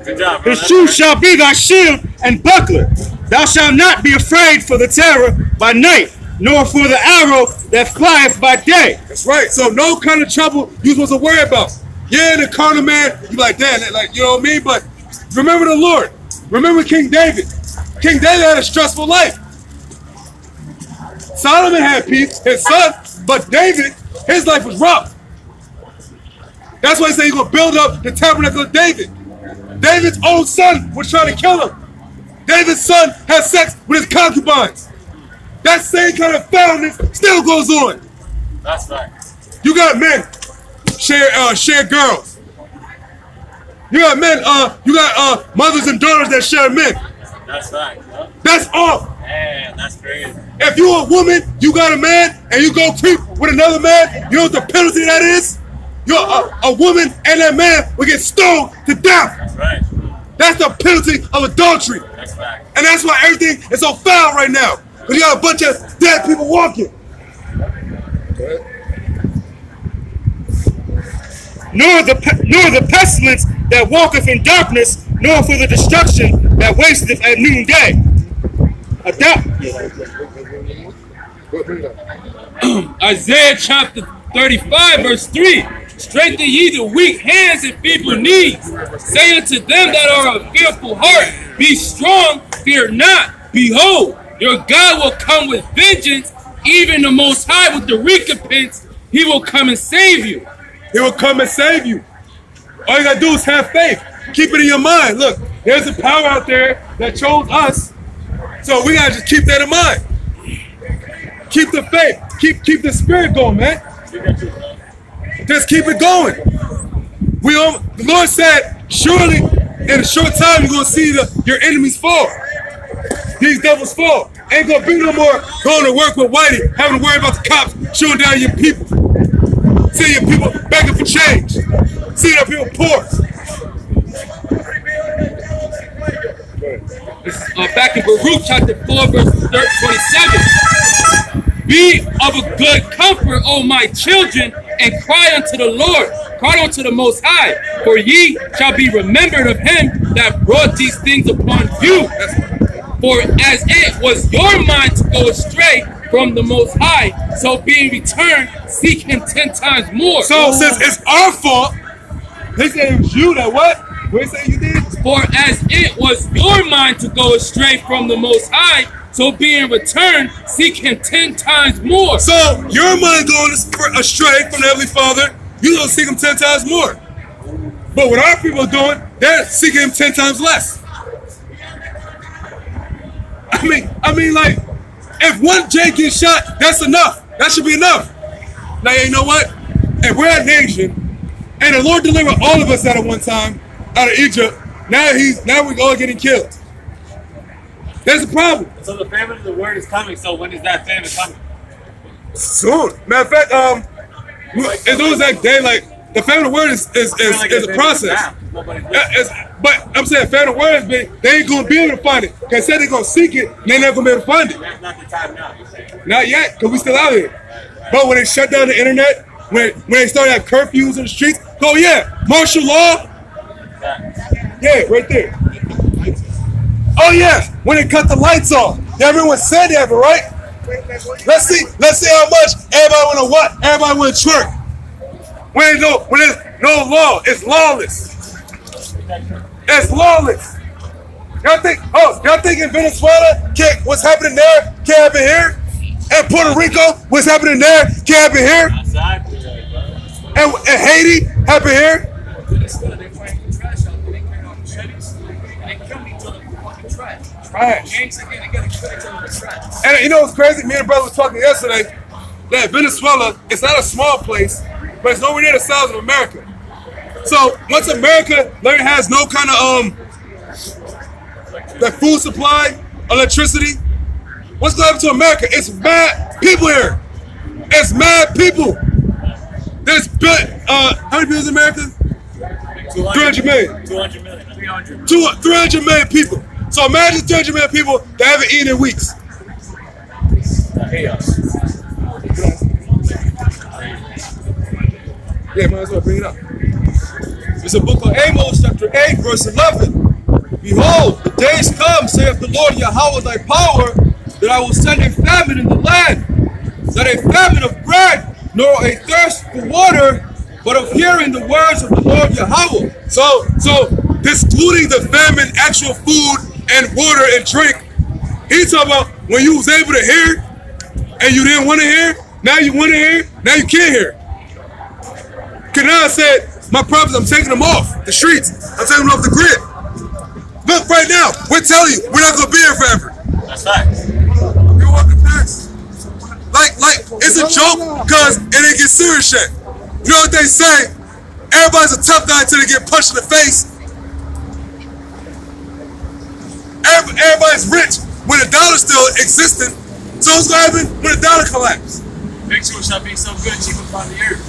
Good job, bro. His truth shall be thy shield and buckler. Thou shalt not be afraid for the terror by night, nor for the arrow that flieth by day. That's right. So no kind of trouble you're supposed to worry about. Yeah, the carnal man, you like that, like, you know what I mean? But remember the Lord. Remember King David. King David had a stressful life. Solomon had peace, his son, but David, his life was rough. That's why he said he's going to build up the tabernacle of David. David's own son was trying to kill him. David's son had sex with his concubines. That same kind of foulness still goes on. That's right. You got men share girls. You got men, you got mothers and daughters that share men. That's right. Yep. That's all. Man, that's crazy. If you're a woman, you got a man, and you go creep with another man, you know what the penalty that is? You're a woman and that man will get stoned to death. That's right. That's the penalty of adultery. That's right. And that's why everything is so foul right now. Because you got a bunch of dead people walking. Nor the pestilence that walketh in darkness, nor for the destruction that wasteth at noonday. Isaiah chapter 35, verse 3. Strengthen ye the weak hands and feeble knees. Say unto them that are of fearful heart, be strong, fear not. Behold, your God will come with vengeance, even the Most High with the recompense. He will come and save you. He will come and save you. All you gotta do is have faith. Keep it in your mind. Look, there's a power out there that chose us. So we gotta just keep that in mind. Keep the faith. Keep the spirit going, man. Just keep it going. The Lord said, surely in a short time you're gonna see your enemies fall. These devils fall. Ain't gonna be no more going to work with Whitey, having to worry about the cops shooting down your people. See your people begging for change. See your people poor. Back in Baruch chapter 4, verse 27. Be of a good comfort, O my children, and cry unto the Lord. Cry unto the Most High, for ye shall be remembered of him that brought these things upon you. For as it was your mind to go astray from the Most High, so being returned, seek him 10 times more. So since it's our fault, they said it was you that what? What did say you did? For as it was your mind to go astray from the Most High, so being returned, seek him 10 times more. So your mind going astray from the Heavenly Father, you gonna seek him 10 times more. But what our people are doing, they're seeking him 10 times less. I mean, like, if one J gets shot, that's enough. That should be enough. Now, you know what? If we're a nation, and the Lord delivered all of us at one time out of Egypt, now we're all getting killed. That's the problem. So the famine of the word is coming. So when is that famine coming? Soon. Matter of fact, as soon as that day, like, the famine of the word is a process. But I'm saying, Phantom Words, man, they ain't gonna be able to find it. They said they're gonna seek it, and they're not gonna be able to find it. That's not the time now. Not yet, because we still out here. But when they shut down the internet, when they started having curfews in the streets, oh yeah, martial law. Yeah, right there. Oh yeah, when they cut the lights off. Everyone said that, right? Let's see how much everybody wanna what? Everybody wanna twerk. When there's no law, it's lawless. It's lawless. Y'all think in Venezuela, what's happening there can't happen here? And Puerto Rico, what's happening there can't happen here? And Haiti happen here? Trash. And you know what's crazy? Me and brother was talking yesterday that Venezuela, it's not a small place, but it's nowhere near the size of America. So once America has no kind of like food supply, electricity, what's going to happen to America? It's mad people here. It's mad people. There's how many people in America? 300 million. 200 million. 300. 300 million people. So imagine 300 million people that haven't eaten in weeks. Chaos. Yeah, might as well bring it up. It's a book of Amos, chapter 8, verse 11. Behold, the days come, saith the Lord Yahweh thy power, that I will send a famine in the land, not a famine of bread, nor a thirst for water, but of hearing the words of the Lord Yahweh. So excluding the famine, actual food and water and drink, he's talking about when you was able to hear and you didn't want to hear, now you want to hear, now you can't hear. Kanai said, my prophets, I'm taking them off the streets. I'm taking them off the grid. Look, right now, we're telling you, we're not going to be here forever. That's facts. You're walking past. Like, it's a joke because it ain't get serious yet. You know what they say? Everybody's a tough guy until they get punched in the face. Everybody's rich when the dollar's still existing. So what's going to happen when the dollar collapses? Make sure it's not being so good, cheap upon the earth.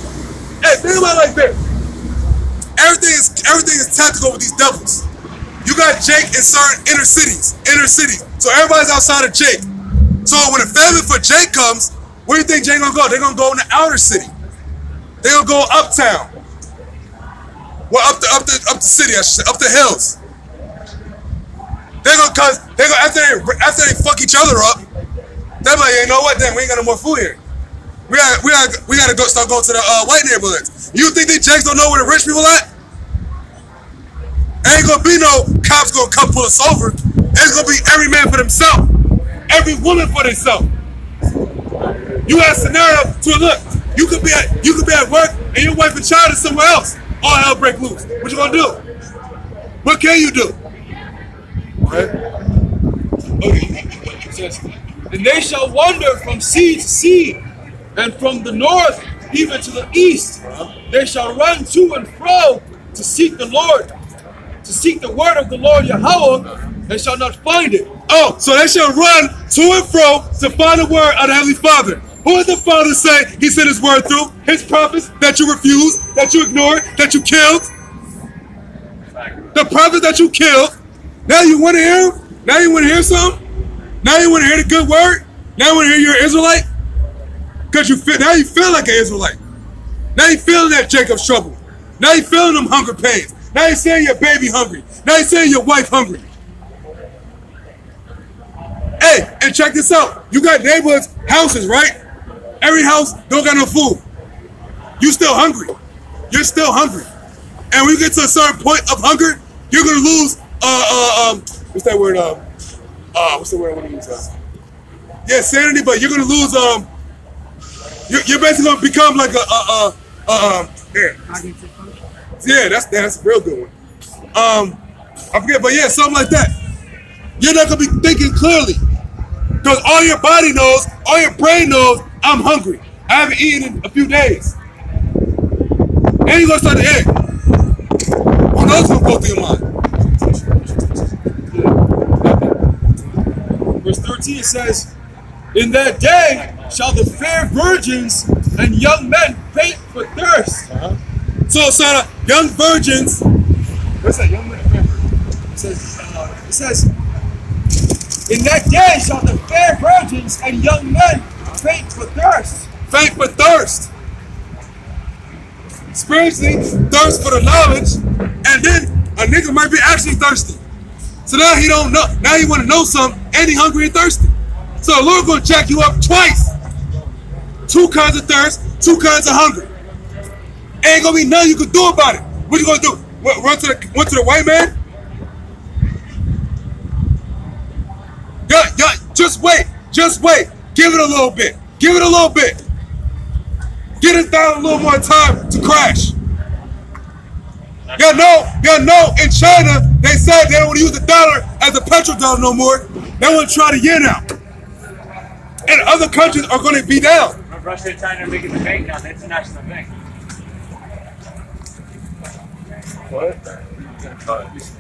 Hey, think about it like this. Everything is tactical with these devils. You got Jake in certain inner cities. So everybody's outside of Jake. So when a famine for Jake comes, where do you think Jake gonna go? They're gonna go in the outer city. They're gonna go uptown. Well, up the city, I should say, up the hills. They're gonna after they fuck each other up, they're like, you know what? Then we ain't got no more food here. We gotta go start going to the white neighborhoods. You think these Jakes don't know where the rich people at? Ain't gonna be no cops gonna come pull us over. It's gonna be every man for themselves, every woman for themselves. You have a scenario to look. You could be at work and your wife and child is somewhere else. All hell break loose. What you gonna do? What can you do? Okay. It says, and they shall wander from sea to sea, and from the north even to the east. They shall run to and fro to seek the Lord, to seek the word of the Lord Yahweh, and shall not find it. Oh, so they shall run to and fro to find the word of the Heavenly Father. Who did the Father say He sent His word through? His prophets that you refused, that you ignored, that you killed. The prophets that you killed. Now you want to hear them? Now you want to hear something? Now you want to hear the good word? Now you want to hear you're an Israelite? Because now you feel like an Israelite. Now you feeling that Jacob's trouble. Now you feeling them hunger pains. Now you saying your baby hungry. Now you saying your wife hungry. Hey, and check this out. You got neighborhoods, houses, right? Every house don't got no food. You still hungry. You're still hungry. And when you get to a certain point of hunger, you're gonna lose what's that word? What's the word I want to use? Yeah, sanity, but you're gonna lose you're basically gonna become like yeah, that's a real good one. I forget, but yeah, something like that. You're not gonna be thinking clearly. Because all your body knows, all your brain knows, I'm hungry. I haven't eaten in a few days. And you're gonna start to eat. What else gonna go through your mind? Verse 13 says, in that day shall the fair virgins and young men faint for thirst. So, son, young virgins What's that? Young men favorite. It says, in that day shall the fair virgins and young men faint for thirst. Faint for thirst. Spiritually, thirst for the knowledge, and then a nigga might be actually thirsty. So now he don't know. Now he want to know something, and he hungry and thirsty. So the Lord gonna jack you up twice. 2 kinds of thirst, 2 kinds of hunger. Ain't gonna be nothing you can do about it. What you gonna do? What, run to the white man? Yeah, just wait. Give it a little bit. Give it a little bit. Get it down a little more time to crash. Y'all know, in China, they said they don't want to use the dollar as a petrodollar no more. They want to try the yen out. And other countries are going to be down. Russia and China are making the bank now, the international bank. What? It's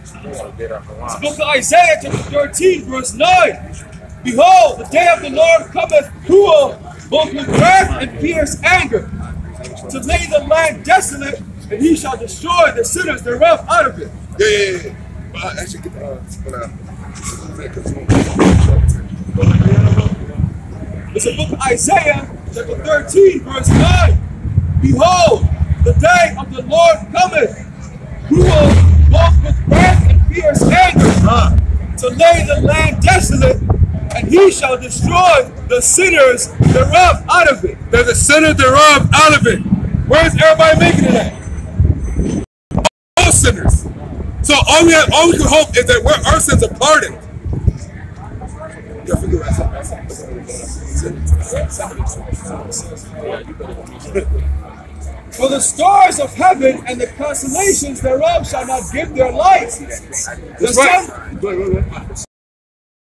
book of Isaiah chapter 13, verse 9. Behold, the day of the Lord cometh cruel, both with wrath and fierce anger, to lay the land desolate, and he shall destroy the sinners thereof out of it. Yeah. Well, actually, It's the book of Isaiah, chapter 13, verse 9. Behold, the day of the Lord cometh, cruel, both with wrath and fierce anger, to lay the land desolate, and he shall destroy the sinners thereof out of it. There's a sinner thereof out of it. Where's everybody making it at? All sinners. So all we can hope is that our sins are pardoned. For the stars of heaven and the constellations thereof shall not give their light. The sun